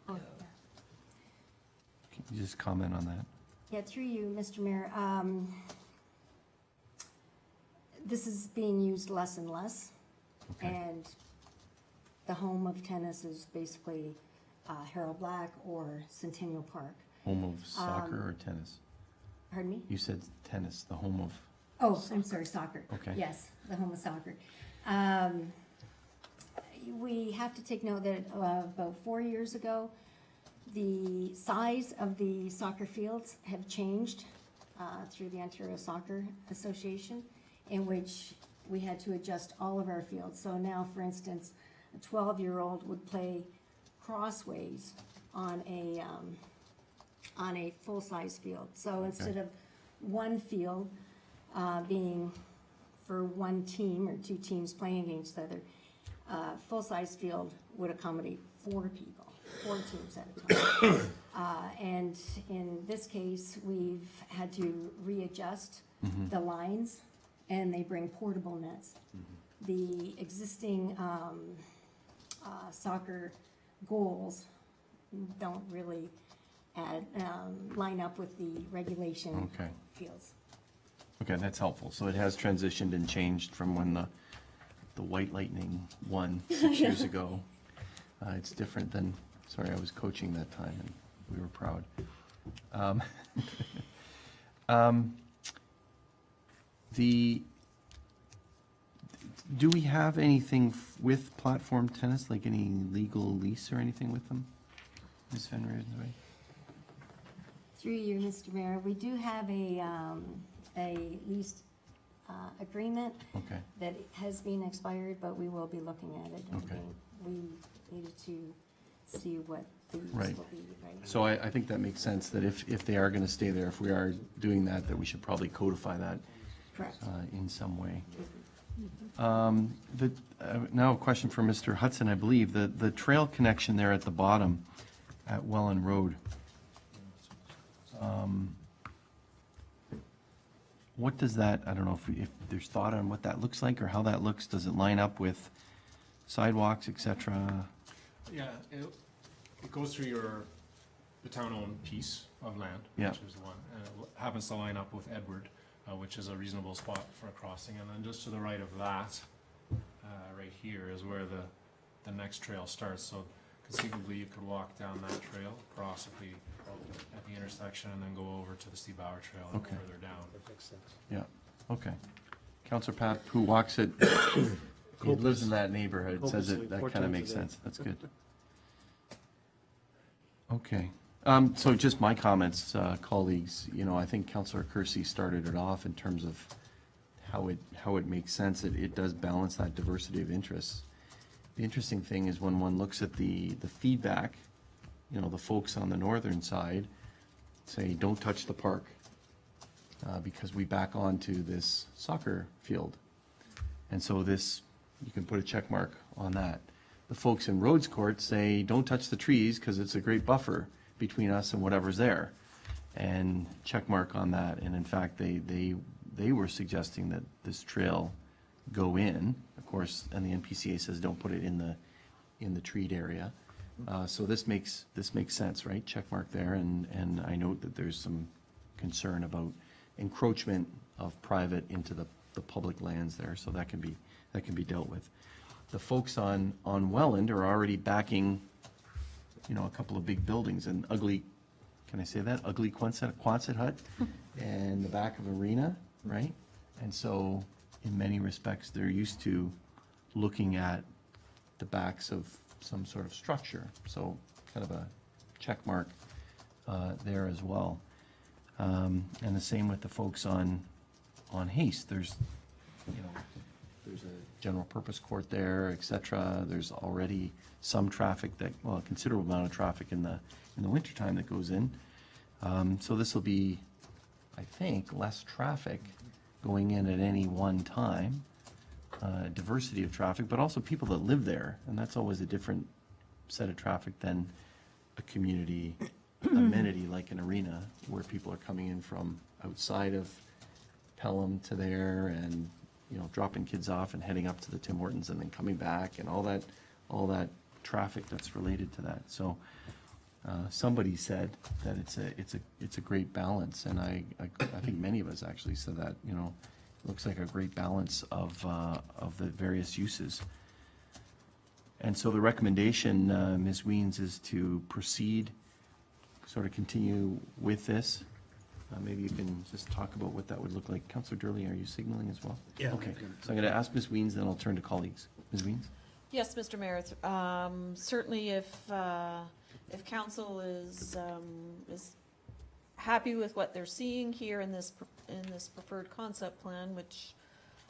Oh, yeah. Can you just comment on that? Yeah, through you, Mr. Mayor. This is being used less and less, Okay. and the home of tennis is basically Harold Black or Centennial Park. Home of soccer or tennis? Pardon me? You said tennis, the home of, Oh, I'm sorry, soccer. Okay. Yes, the home of soccer. we have to take note that about 4 years ago, the size of the soccer fields have changed through the Ontario Soccer Association, in which we had to adjust all of our fields. So now, for instance, a 12-year-old would play crossways on a full-size field. So instead of one field being for one team or two teams playing against the other, full-size field would accommodate 4 people, 4 teams at a time. And in this case, we've had to readjust the lines, and they bring portable nets. The existing soccer goals don't really line up with the regulation Okay. fields. Okay, that's helpful. So it has transitioned and changed from when the White Lightning won 6 years ago. It's different than, sorry, I was coaching that time and we were proud. Do we have anything with platform tennis, like any legal lease or anything with them? Ms. Van Rooyendaal? Through you, Mr. Mayor, we do have a lease agreement Okay, that has been expired, but we will be looking at it. And Okay. we needed to see what the use Right. will be, right? so I think that makes sense, that if they are going to stay there, if we are doing that, that we should probably codify that Correct. in some way. Now a question for Mr. Hudson, I believe. The trail connection there at the bottom at Welland Road. What does that, I don't know if there's thought on what that looks like or how that looks. Does it line up with sidewalks, et cetera? Yeah, it goes through the town-owned piece of land, Yeah. which is the one, and it happens to line up with Edward, which is a reasonable spot for a crossing, and then just to the right of that, right here is where the next trail starts, so conceivably you could walk down that trail, cross at the intersection, and then go over to the Steve Bauer Trail and Okay. further down. Yeah, okay. Counselor Pat, who walks it, he lives in that neighborhood, says Copiously, it, that 4 kind of times a makes day. sense. That's good. Okay. So just my comments, colleagues, I think Counselor Kersey started it off in terms of how it makes sense. It does balance that diversity of interests. The interesting thing is when one looks at the feedback, the folks on the northern side say, don't touch the park because we back onto this soccer field. And so you can put a check mark on that. The folks in Rhodes Court say, don't touch the trees because it's a great buffer between us and whatever's there. And check mark on that. And in fact, they were suggesting that this trail go in, of course, and the NPCA says don't put it in the treed area. So this makes sense, right? Check mark there, and I note that there's some concern about encroachment of private into the public lands there, so that can be dealt with. The folks on Welland are already backing, a couple of big buildings, an ugly, can I say that? Ugly Quonset hut, and the back of arena, right? And so, in many respects, they're used to looking at the backs of some sort of structure. So, kind of a check mark there as well. And the same with the folks on Haste. There's a general purpose court there, et cetera. There's already some traffic a considerable amount of traffic in the wintertime that goes in. So this will be, I think, less traffic going in at any one time, diversity of traffic, but also people that live there. And that's always a different set of traffic than a community amenity like an arena where people are coming in from outside of Pelham to there and, dropping kids off and heading up to the Tim Hortons and then coming back and all that traffic that's related to that. So somebody said that it's a great balance, and I think many of us actually said that, it looks like a great balance of the various uses. And so the recommendation, Ms. Weens, is to proceed, sort of continue with this. Maybe you can just talk about what that would look like. Councillor Durley, are you signaling as well? Yeah. Okay, so I'm going to ask Ms. Weens, then I'll turn to colleagues. Ms. Weens? Yes, Mr. Mayor, certainly if council is happy with what they're seeing here in this preferred concept plan, which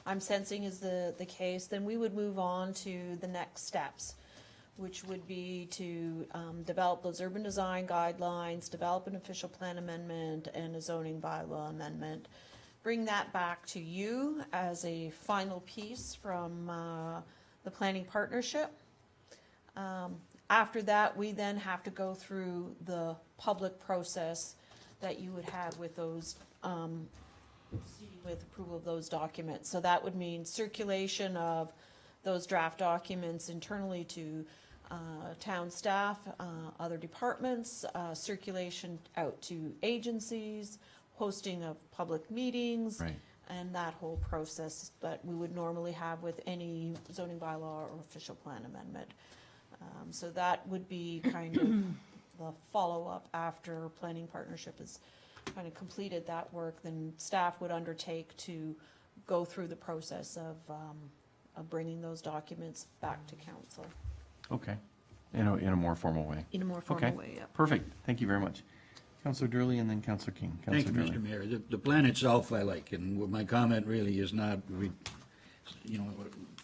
I'm sensing is the case, then we would move on to the next steps, which would be to develop those urban design guidelines, develop an official plan amendment and a zoning bylaw amendment, bring that back to you as a final piece from the planning partnership. After that, we then have to go through the public process that you would have with those, with approval of those documents. So that would mean circulation of those draft documents internally to town staff, other departments, circulation out to agencies, hosting of public meetings. Right. And that whole process that we would normally have with any zoning bylaw or official plan amendment. So that would be kind of the follow-up after planning partnership has kind of completed that work, then staff would undertake to go through the process of bringing those documents back to council. Okay, in a more formal way. In a more Okay, formal way, yeah. perfect, thank you very much. Councillor Durley and then Councillor King. Thank you, Councillor Mr. Durley. Mayor. The plan itself I like, and my comment really is not,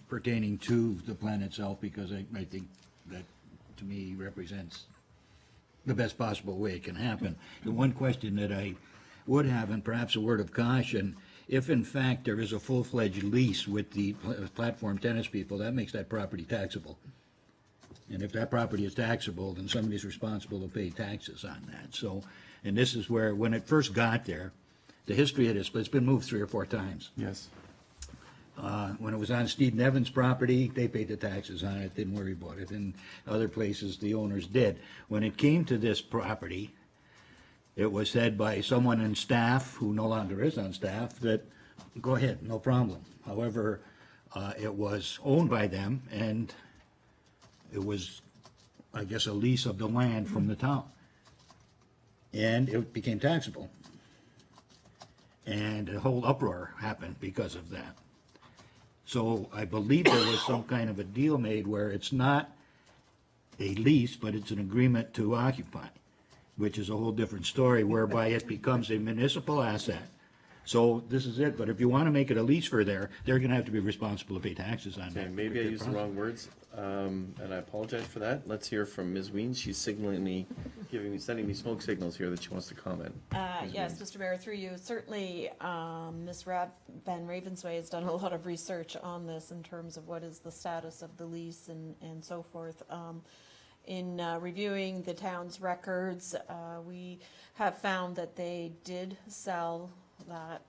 pertaining to the plan itself, because I think that, to me, represents the best possible way it can happen. The one question that I would have, and perhaps a word of caution, if in fact there is a full-fledged lease with the platform tennis people, that makes that property taxable. And if that property is taxable, then somebody's responsible to pay taxes on that. So, and this is where, when it first got there, the history of this, but it's been moved 3 or 4 times. Yes, When it was on Steve Nevin's property, they paid the taxes on it, didn't worry about it. In other places, the owners did. When it came to this property, it was said by someone in staff, who no longer is on staff, that, go ahead, no problem. However, it was owned by them, and it was, I guess, a lease of the land from the town. And it became taxable. And a whole uproar happened because of that. So I believe there was some kind of a deal made where it's not a lease, but it's an agreement to occupy, which is a whole different story, whereby it becomes a municipal asset. So this is it, but if you want to make it a lease for there, they're going to have to be responsible to pay taxes on okay, that. maybe I used the wrong words, and I apologize for that. Let's hear from Ms. Weens. She's signaling me, sending me smoke signals here that she wants to comment. Ms. Yes, Weens. Mr. Mayor, through you, certainly, Ms. Van Ravensway has done a lot of research on this in terms of what is the status of the lease and so forth. In reviewing the town's records, we have found that they did sell that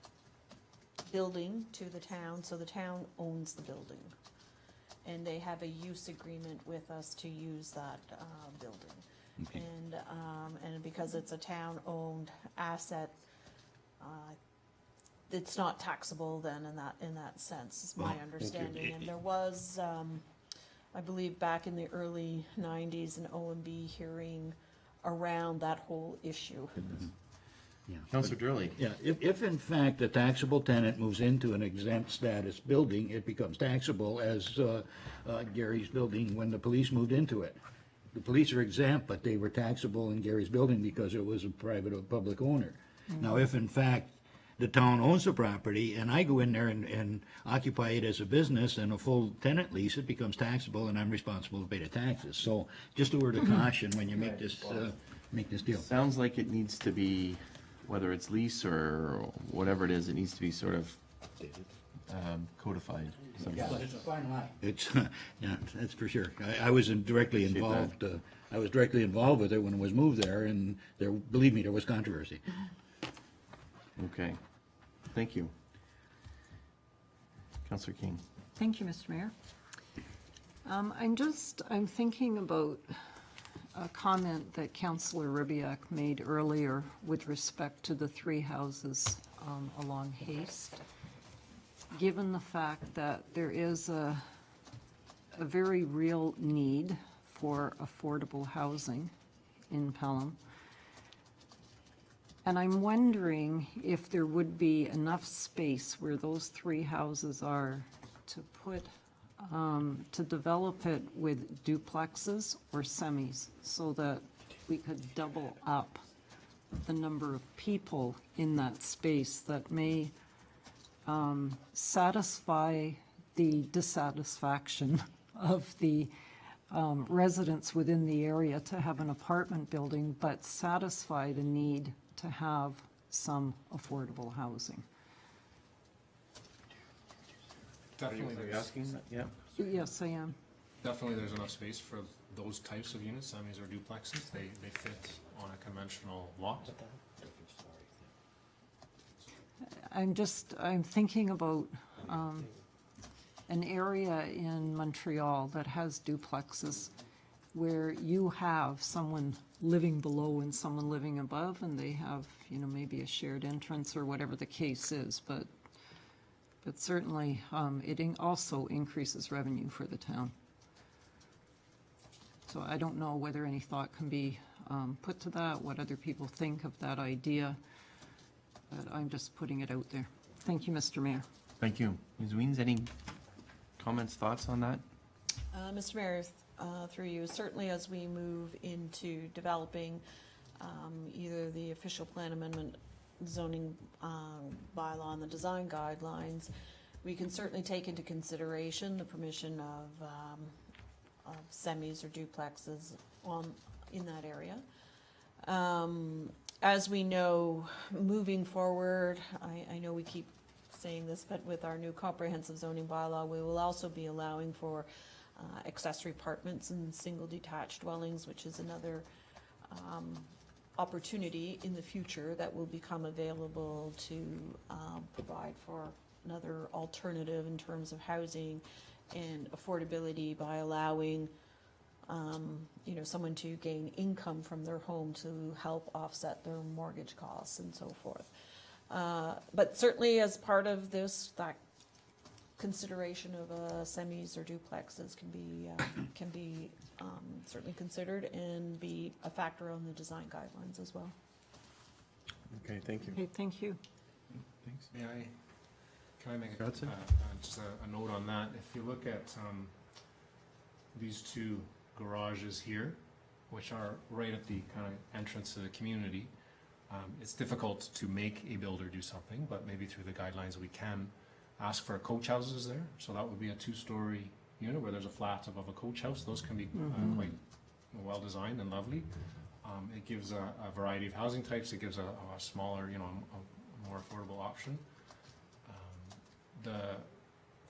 building to the town, so the town owns the building. And they have a use agreement with us to use that building. Okay. And because it's a town-owned asset, it's not taxable then in that sense, is my Well, understanding. And there was, I believe, back in the early 90s, an OMB hearing around that whole issue. Yeah. Councillor Durley. Yeah, if in fact a taxable tenant moves into an exempt status building, it becomes taxable, as Gary's building when the police moved into it. The police are exempt, but they were taxable in Gary's building because it was a private or public owner. Now, if in fact the town owns the property and I go in there and occupy it as a business and a full tenant lease, it becomes taxable and I'm responsible to pay the taxes. So just a word of caution when you make this deal. Sounds like it needs to be, whether it's lease or whatever it is, it needs to be sort of codified. somehow. It's a fine line. It's, yeah, that's for sure. I was directly Appreciate involved, I was directly involved with it when it was moved there, and there, believe me, there was controversy. Okay, thank you. Councillor King. Thank you, Mr. Mayor. I'm thinking about a comment that Councillor Ribbiak made earlier with respect to the 3 houses along Haste. Given the fact that there is a very real need for affordable housing in Pelham, and I'm wondering if there would be enough space where those 3 houses are to put to develop it with duplexes or semis so that we could double up the number of people in that space that may satisfy the dissatisfaction of the residents within the area to have an apartment building, but satisfy the need to have some affordable housing. Definitely, Are you there's, asking that? Yeah. Yes, I am. definitely there's enough space for those types of units, semis or duplexes. They fit on a conventional lot. I'm thinking about an area in Montreal that has duplexes where you have someone living below and someone living above, and they have, maybe a shared entrance or whatever the case is, but certainly it also increases revenue for the town. So I don't know whether any thought can be put to that, what other people think of that idea, but I'm just putting it out there. Thank you, Mr. Mayor. Thank you. Ms. Weens, any comments, thoughts on that? Mr. Mayor, through you, certainly as we move into developing either the official plan amendment zoning bylaw and the design guidelines, we can certainly take into consideration the permission of semis or duplexes in that area. As we know, moving forward, I know we keep saying this, but with our new comprehensive zoning bylaw, we will also be allowing for accessory apartments and single detached dwellings, which is another opportunity in the future that will become available to provide for another alternative in terms of housing and affordability by allowing someone to gain income from their home to help offset their mortgage costs and so forth. But certainly as part of this, that consideration of semis or duplexes can be certainly considered and be a factor on the design guidelines as well. Okay, thank you. Okay, thank you. Thanks. Can I make Hudson? just a note on that? If you look at these two garages here, which are right at the kind of entrance to the community, it's difficult to make a builder do something, but maybe through the guidelines we can ask for coach houses there. So that would be a two-story unit where there's a flat above a coach house. Those can be quite well designed and lovely. It gives a variety of housing types. It gives a smaller, a more affordable option.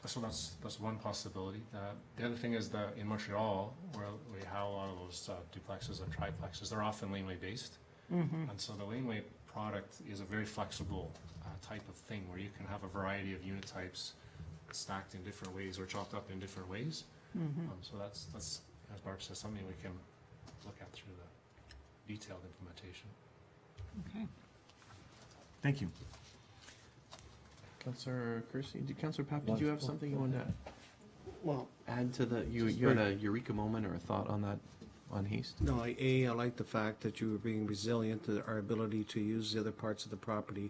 So that's one possibility. The other thing is that in Montreal, where we have a lot of those duplexes and triplexes, they're often laneway based. And so the laneway product is a very flexible type of thing where you can have a variety of unit types stacked in different ways or chopped up in different ways. So that's, as Barb says, something we can look at through the detailed implementation. Okay. Thank you. Councillor Kersey, Councillor Papp, did you have something you wanted to Well, add to the, you had a eureka moment or a thought on that, on haste? no, I like the fact that you were being resilient to our ability to use the other parts of the property,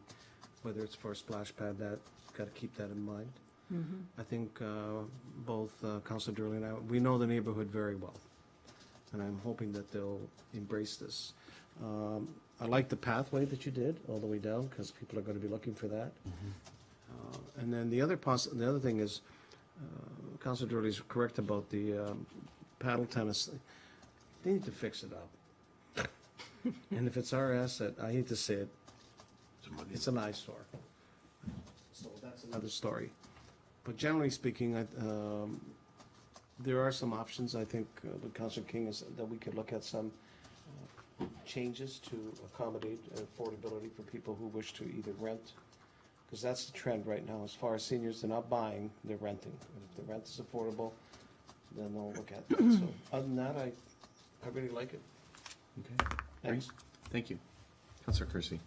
whether it's for a splash pad, that, got to keep that in mind. I think both Councillor Durley and I, we know the neighborhood very well, and I'm hoping that they'll embrace this. I like the pathway that you did all the way down, because people are going to be looking for that. And then the other thing is, Councillor Durley's correct about the paddle tennis. They need to fix it up. And if it's our asset, I hate to say it, it's an eyesore. So that's another story. But generally speaking, there are some options, I think, with Councillor King, is that we could look at some changes to accommodate affordability for people who wish to either rent, because that's the trend right now. As far as seniors, they're not buying, they're renting. And if the rent is affordable, then they'll look at that. So other than that, I really like it. Okay. Thanks. Thank you. Councillor Kersey.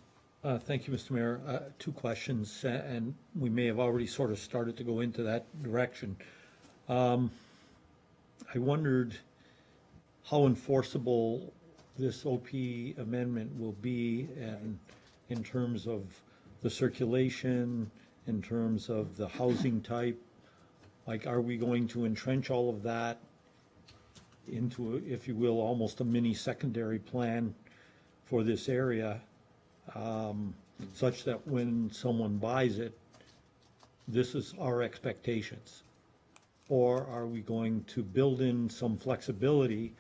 Thank you, Mr. Mayor. Two questions, and we may have already sort of started to go into that direction. I wondered how enforceable this OP amendment will be, and in terms of the circulation, in terms of the housing type. Like, are we going to entrench all of that into, if you will, almost a mini secondary plan for this area, such that when someone buys it, this is our expectations? Or are we going to build in some flexibility,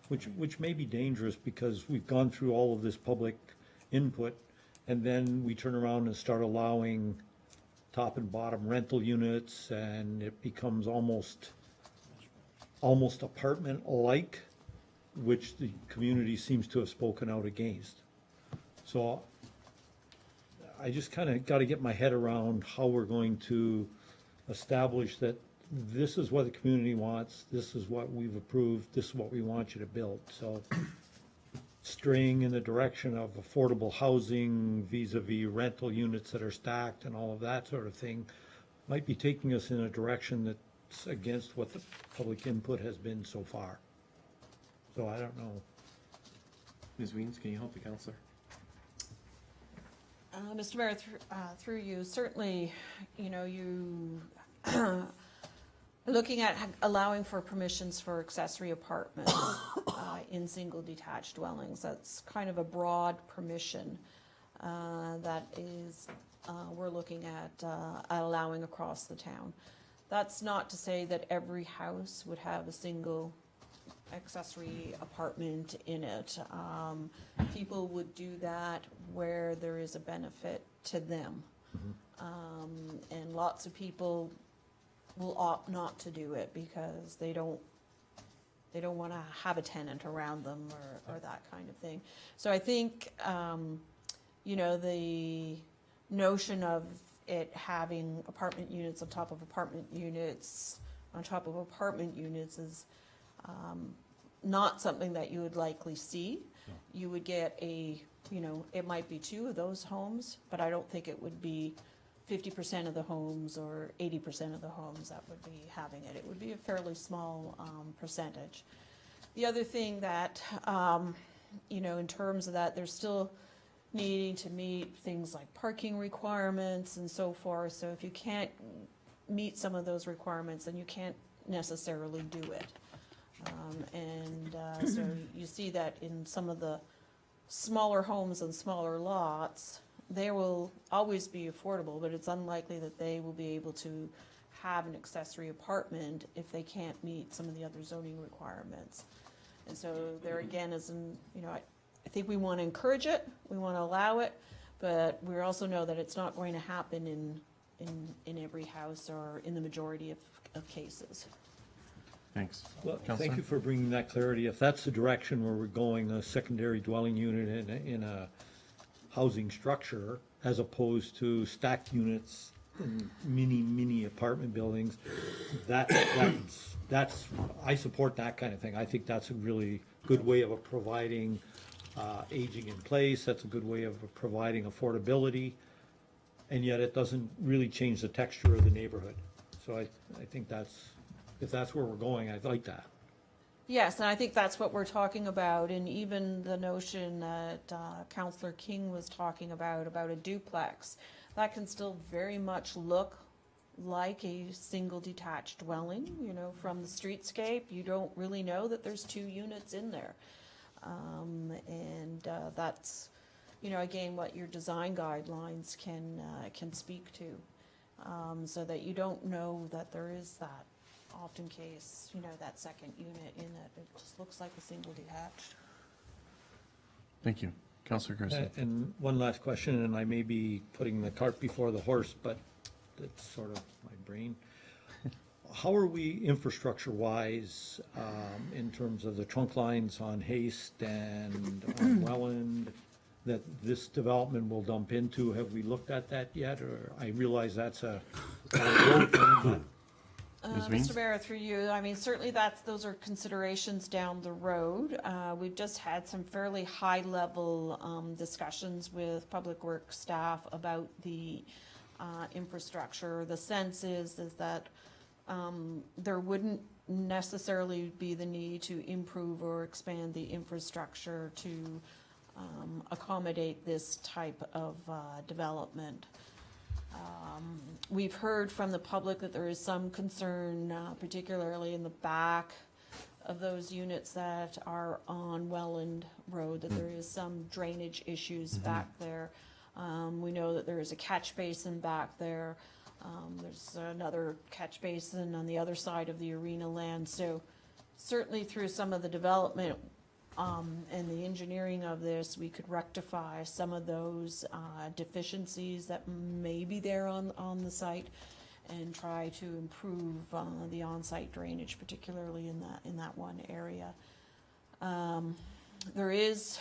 which may be dangerous because we've gone through all of this public input, and then we turn around and start allowing top and bottom rental units, and it becomes almost apartment-like, which the community seems to have spoken out against. So I just kind of got to get my head around how we're going to establish that this is what the community wants, this is what we've approved, this is what we want you to build. So straying in the direction of affordable housing vis-a-vis rental units that are stacked and all of that sort of thing might be taking us in a direction that's against what the public input has been so far. So I don't know. Ms. Weems, can you help the counselor? Mr. Mayor, through you, certainly, you looking at allowing for permissions for accessory apartments in single detached dwellings. That's kind of a broad permission that is we're looking at allowing across the town. That's not to say that every house would have a single accessory apartment in it. People would do that where there is a benefit to them. And lots of people will opt not to do it because they don't want to have a tenant around them or that kind of thing. So I think, the notion of it having apartment units on top of apartment units on top of apartment units is not something that you would likely see. No. You would get it might be 2 of those homes, but I don't think it would be 50% of the homes or 80% of the homes that would be having it. It would be a fairly small percentage. The other thing that, in terms of that, they're still needing to meet things like parking requirements and so forth. So if you can't meet some of those requirements, then you can't necessarily do it. So you see that in some of the smaller homes and smaller lots, they will always be affordable, but it's unlikely that they will be able to have an accessory apartment if they can't meet some of the other zoning requirements. And so there again is I think we want to encourage it, we want to allow it, but we also know that it's not going to happen in every house or in the majority of cases. Thanks. Well, Counselor? thank you for bringing that clarity. If that's the direction where we're going, a secondary dwelling unit in a housing structure, as opposed to stacked units in mini apartment buildings, that's I support that kind of thing. I think that's a really good way of providing aging in place. That's a good way of providing affordability, and yet it doesn't really change the texture of the neighborhood. So I think if that's where we're going, I'd like that. Yes, and I think that's what we're talking about, and even the notion that Councillor King was talking about a duplex, that can still very much look like a single detached dwelling, from the streetscape. You don't really know that there's 2 units in there. That's, again, what your design guidelines can speak to, so that you don't know that there is that often case, that second unit in it. It just looks like a single detached. Thank you. Councillor Garcia. And one last question, and I may be putting the cart before the horse, but it's sort of my brain. How are we infrastructure-wise in terms of the trunk lines on Haste and on Welland that this development will dump into? Have we looked at that yet? Or I realize that's a road thing, but Mr. Mayor, through you, certainly those are considerations down the road. We've just had some fairly high-level discussions with Public Works staff about the infrastructure. The sense is that there wouldn't necessarily be the need to improve or expand the infrastructure to accommodate this type of development. We've heard from the public that there is some concern, particularly in the back of those units that are on Welland Road, that there is some drainage issues back there. We know that there is a catch basin back there. There's another catch basin on the other side of the arena land. So certainly through some of the development and the engineering of this, we could rectify some of those deficiencies that may be there on the site and try to improve the on-site drainage, particularly in that one area. There is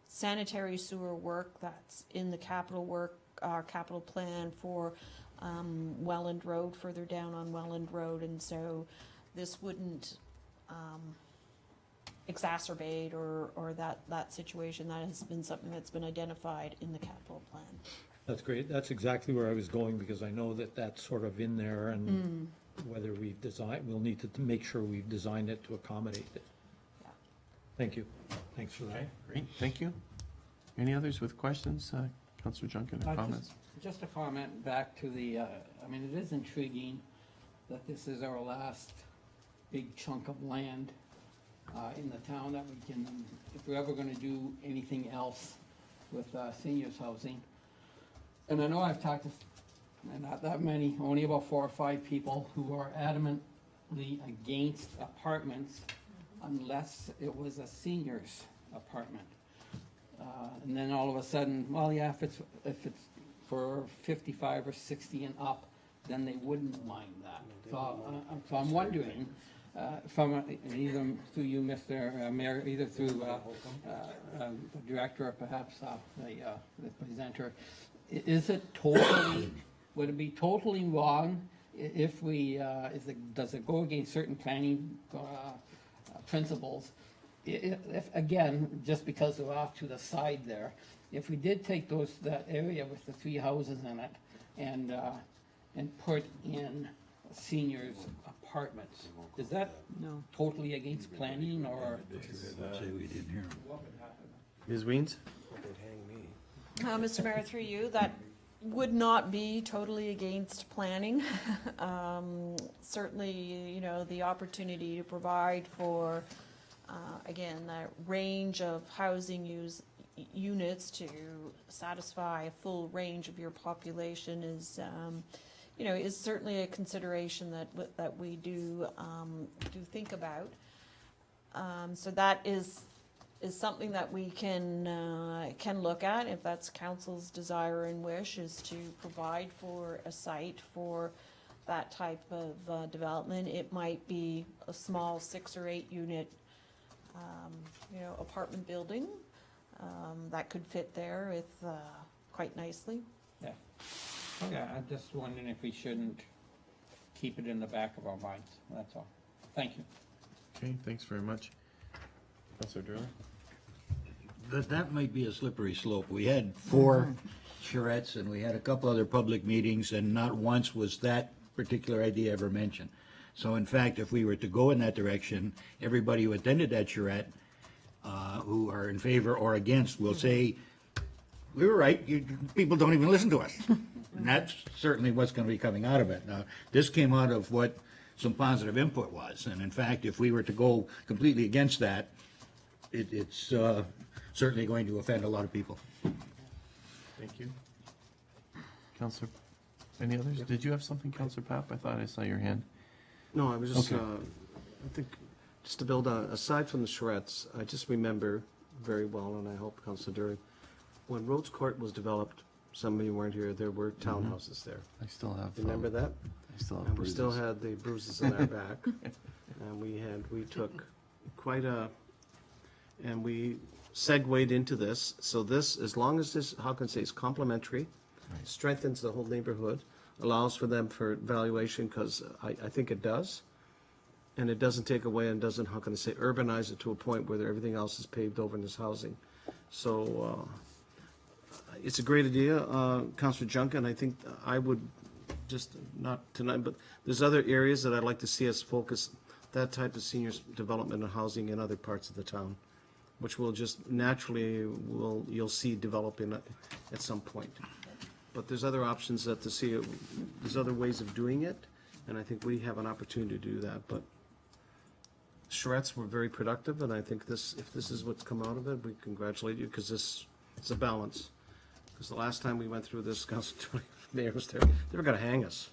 sanitary sewer work that's in the capital plan for Welland Road, further down on Welland Road, and so this wouldn't exacerbate or that situation. That has been something that's been identified in the capital plan. That's great. That's exactly where I was going, because I know that that's sort of in there, and whether we've designed, we'll need to make sure we've designed it to accommodate it. Yeah. Thank you. Thanks for that. Okay, great, thank you. Any others with questions? Councillor Junkin, or comments? Just a comment back to the, I mean, it is intriguing that this is our last big chunk of land in the town that we can, if we're ever gonna do anything else with seniors housing. And I know I've talked to, not that many, only about 4 or 5 people who are adamantly against apartments unless it was a senior's apartment. And then all of a sudden, well, yeah, if it's for 55 or 60 and up, then they wouldn't mind that. So I'm wondering, from either through you, Mr. Mayor, either through the director or perhaps the presenter, is it totally, would it be totally wrong if we, does it go against certain planning principles? If, again, just because they're off to the side there, if we did take that area with the 3 houses in it and put in seniors' apartments, is that totally against planning, or? Say we didn't hear him. Ms. Weens? Mr. Mayor, through you, that would not be totally against planning. Certainly, you know, the opportunity to provide for, again, that range of housing units to satisfy a full range of your population is, you know, is certainly a consideration that we do think about. So that is something that we can look at, if that's council's desire and wish, is to provide for a site for that type of development. It might be a small 6 or 8 unit, you know, apartment building that could fit there with quite nicely. Yeah. Okay, I'm just wondering if we shouldn't keep it in the back of our minds, that's all. Thank you. Okay, thanks very much. Councillor Durley? That might be a slippery slope. We had 4 charrettes, and we had a couple other public meetings, and not once was that particular idea ever mentioned. So in fact, if we were to go in that direction, everybody who attended that charrette, who are in favor or against, will say, we were right, people don't even listen to us. And that's certainly what's going to be coming out of it. Now, this came out of what some positive input was, and in fact, if we were to go completely against that, it's certainly going to offend a lot of people. Thank you. Councillor, any others? Did you have something, Councillor Papp? I thought I saw your hand. No, I was just, Okay. I think, just to build on, aside from the charrettes, I just remember very well, and I hope Councilor Dury, when Rhodes Court was developed, some of you weren't here, there were townhouses there. I still have. Remember that? I still have And we still bruises. had the bruises on our back. And we took quite and we segued into this. So this, as long as this, how can I say, is complementary, strengthens the whole neighborhood, allows for them for valuation, because I think it does. And it doesn't take away and doesn't, how can I say, urbanize it to a point where everything else is paved over in this housing. So it's a great idea, Councillor Junkin. I think I would just, not tonight, but there's other areas that I'd like to see us focus that type of seniors development and housing in other parts of the town. which will just naturally, you'll see developing at some point. But there's other options that to see, there's other ways of doing it, and I think we have an opportunity to do that, but charrettes were very productive, and I think this, if this is what's come out of it, we congratulate you, because this is a balance. Because the last time we went through this, Council Mayor was there, they were gonna hang us.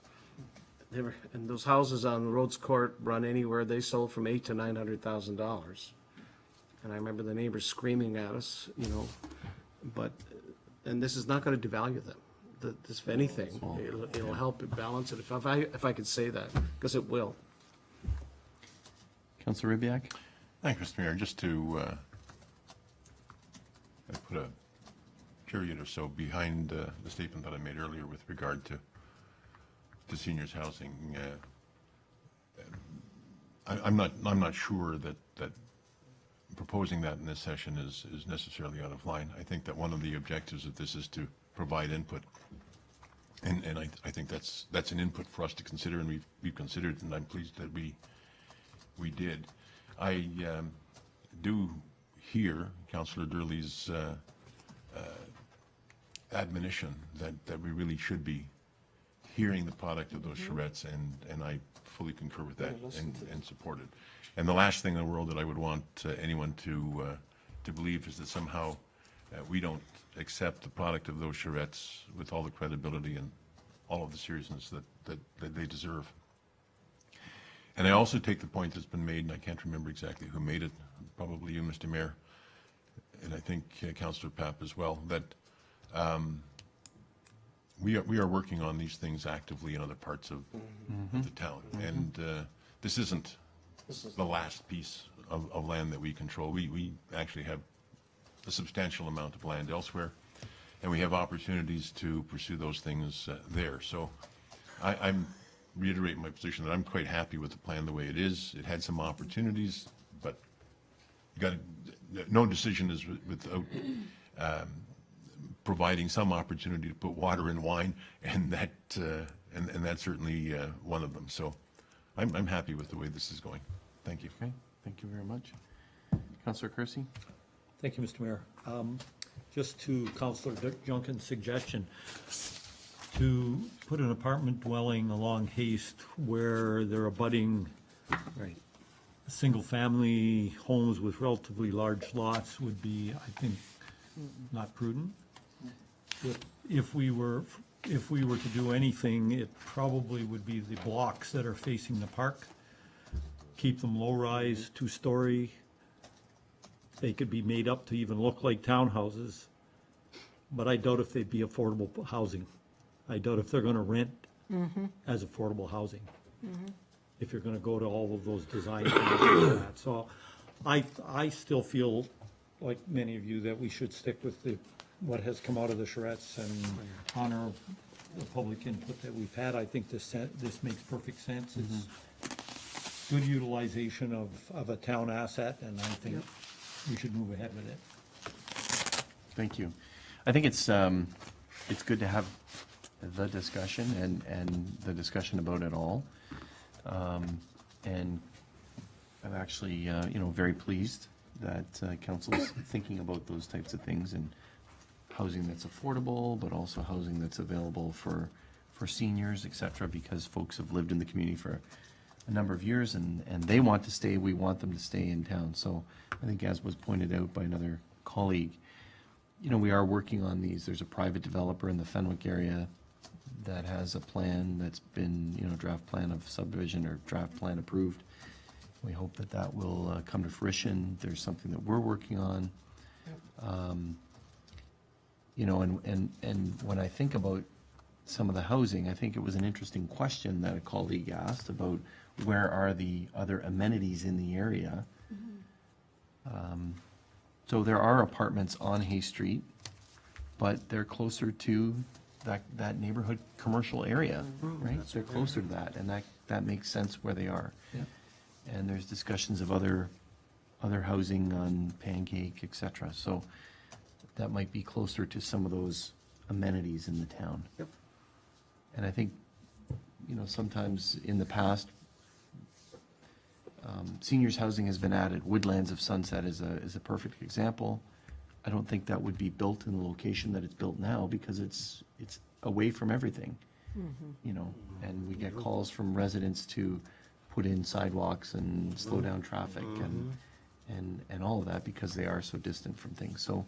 They were, and those houses on Rhodes Court run anywhere, they sold from $800,000 to $900,000. And I remember the neighbors screaming at us, you know, but, and this is not gonna devalue them. This, if anything, it'll help it balance it, if I could say that, because it will. Councillor Ribbiak? Thank you, Mr. Mayor. Just to put a period or so behind the statement that I made earlier with regard to seniors housing, I'm not sure that proposing that in this session is necessarily out of line. I think that one of the objectives of this is to provide input, and I think that's an input for us to consider, and we've considered, and I'm pleased that we did. I do hear Councillor Durley's admonition that we really should be hearing the product of those charrettes, and I fully concur with that and support it. And the last thing in the world that I would want anyone to believe is that somehow we don't accept the product of those charrettes with all the credibility and all of the seriousness that they deserve. And I also take the point that's been made, and I can't remember exactly who made it, probably you, Mr. Mayor, and I think Councillor Papp as well, that we are working on these things actively in other parts of the town. And this isn't the last piece of land that we control. We actually have a substantial amount of land elsewhere, and we have opportunities to pursue those things there. So I'm reiterating my position that I'm quite happy with the plan the way it is. It had some opportunities, but no decision is without providing some opportunity to put water in wine, and that's certainly one of them. So I'm happy with the way this is going. Thank you. Okay, thank you very much. Councillor Kersey? Thank you, Mr. Mayor. Just to Councillor Junkin's suggestion, to put an apartment dwelling along Haste where they're abutting Right. single-family homes with relatively large lots would be, I think, not prudent. If we were to do anything, it probably would be the blocks that are facing the park. Keep them low-rise, two-story. They could be made up to even look like townhouses, but I doubt if they'd be affordable housing. I doubt if they're gonna rent as affordable housing. If you're gonna go to all of those design things like that. So I still feel, like many of you, that we should stick with what has come out of the charrettes and honor the public input that we've had. I think this makes perfect sense. It's good utilization of a town asset, and I think we should move ahead with it. Thank you. I think it's good to have the discussion and the discussion about it all. And I'm actually, very pleased that council's thinking about those types of things, and housing that's affordable, but also housing that's available for seniors, et cetera, because folks have lived in the community for a number of years, and they want to stay, we want them to stay in town. So I think, as was pointed out by another colleague, we are working on these. There's a private developer in the Fenwick area that has a plan that's been, draft plan of subdivision or draft plan approved. We hope that will come to fruition. There's something that we're working on. And when I think about some of the housing, I think it was an interesting question that a colleague asked about where are the other amenities in the area. So there are apartments on Hay Street, but they're closer to that neighborhood commercial area, right? They're closer to that, and that makes sense where they are. And there's discussions of other housing on Pancake, et cetera. So that might be closer to some of those amenities in the town. Yep. And I think, sometimes in the past, Seniors housing has been added. Woodlands of Sunset is a perfect example. I don't think that would be built in the location that it's built now because it's away from everything, you know, and we get calls from residents to put in sidewalks and slow down traffic and all of that because they are so distant from things. So,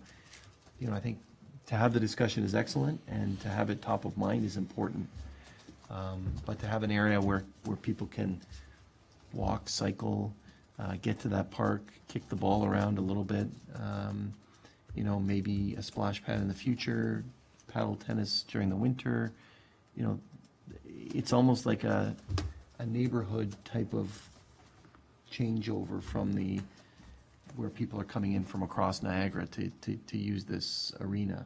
you know, I think to have the discussion is excellent and to have it top of mind is important. But to have an area where people can walk, cycle, get to that park, kick the ball around a little bit, you know, maybe a splash pad in the future, paddle tennis during the winter, you know, it's almost like a neighborhood type of changeover from where people are coming in from across Niagara to use this arena,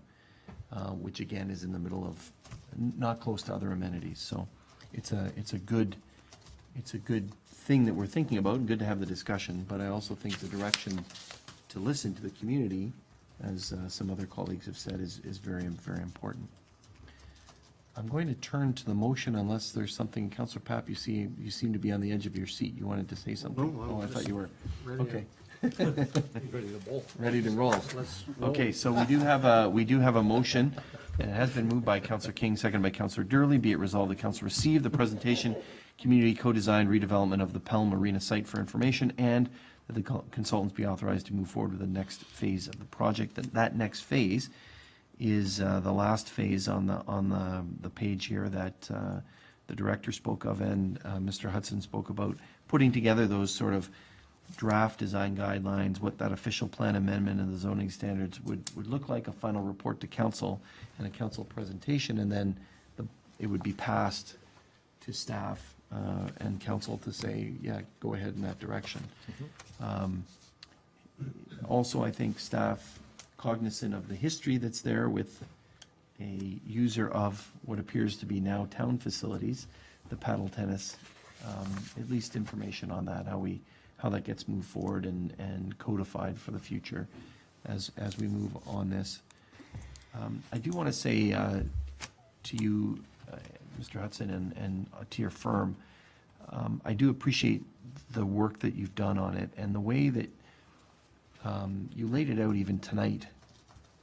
which again is in the middle of, not close to other amenities. So it's a good thing that we're thinking about and good to have the discussion, but I also think the direction to listen to the community, as some other colleagues have said, is very, very important. I'm going to turn to the motion unless there's something, Councillor Papp, you seem to be on the edge of your seat. You wanted to say something? No, Oh, I thought you were. ready. Okay. Ready to bolt. Ready to roll. Let's roll. Okay, so we do have a motion, and it has been moved by Councillor King, seconded by Councillor Durley. Be it resolved, the council receive the presentation, community co-design redevelopment of the Pelham Arena site for information, and that the consultants be authorized to move forward with the next phase of the project. That next phase is the last phase on the page here that the director spoke of and Mr. Hudson spoke about, putting together those sort of draft design guidelines, what that official plan amendment and the zoning standards would look like, a final report to council and a council presentation, and then it would be passed to staff and council to say, yeah, go ahead in that direction. Also, I think staff, cognizant of the history that's there with a user of what appears to be now town facilities, the paddle tennis, at least information on that, how that gets moved forward and codified for the future as we move on this. I do want to say to you, Mr. Hudson, and to your firm, I do appreciate the work that you've done on it and the way that you laid it out even tonight.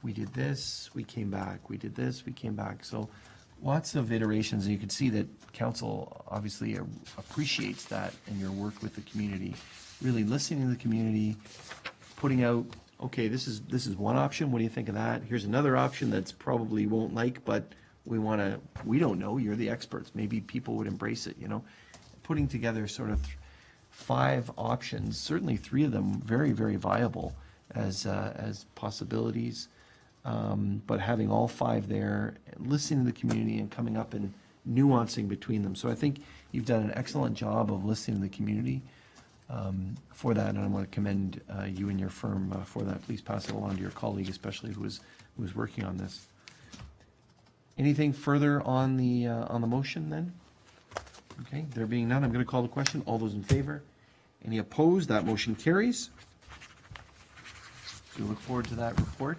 We did this, we came back, we did this, we came back. So lots of iterations, and you can see that council obviously appreciates that and your work with the community, really listening to the community, putting out, okay, this is one option, what do you think of that? Here's another option that's probably won't like, but we don't know, you're the experts, maybe people would embrace it, you know? Putting together sort of 5 options, certainly 3 of them very, very viable as possibilities, but having all 5 there, listening to the community and coming up and nuancing between them. So I think you've done an excellent job of listening to the community for that, and I want to commend you and your firm for that. Please pass it along to your colleague, especially who was working on this. Anything further on the motion then? Okay, there being none, I'm going to call the question. All those in favor? Any opposed? That motion carries. We look forward to that report.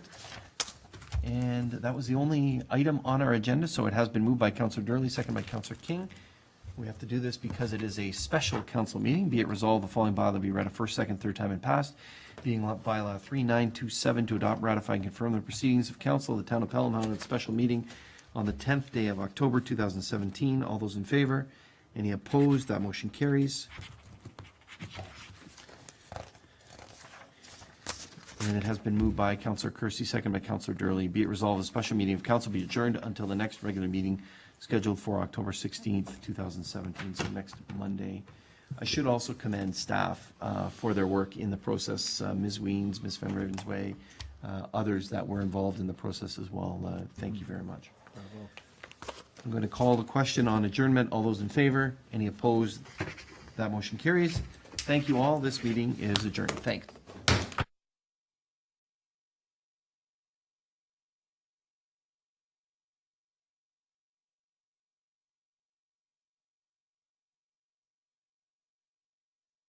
And that was the only item on our agenda, so it has been moved by Councillor Durley, second by Councillor King. We have to do this because it is a special council meeting. Be it resolved, the following bylaw be read a first, second, third time and passed. Being bylaw 3927 to adopt, ratify, and confirm the proceedings of council of the town of Pelham held its special meeting on the 10th day of October 2017. All those in favor? Any opposed? That motion carries. And it has been moved by Councillor Kersey, second by Councillor Durley. Be it resolved, the special meeting of council be adjourned until the next regular meeting scheduled for October 16th, 2017, so next Monday. I should also commend staff for their work in the process, Ms. Weens, Ms. Van Ravensway, others that were involved in the process as well. Thank you very much. I'm going to call the question on adjournment. All those in favor? Any opposed? That motion carries. Thank you all. This meeting is adjourned. Thanks.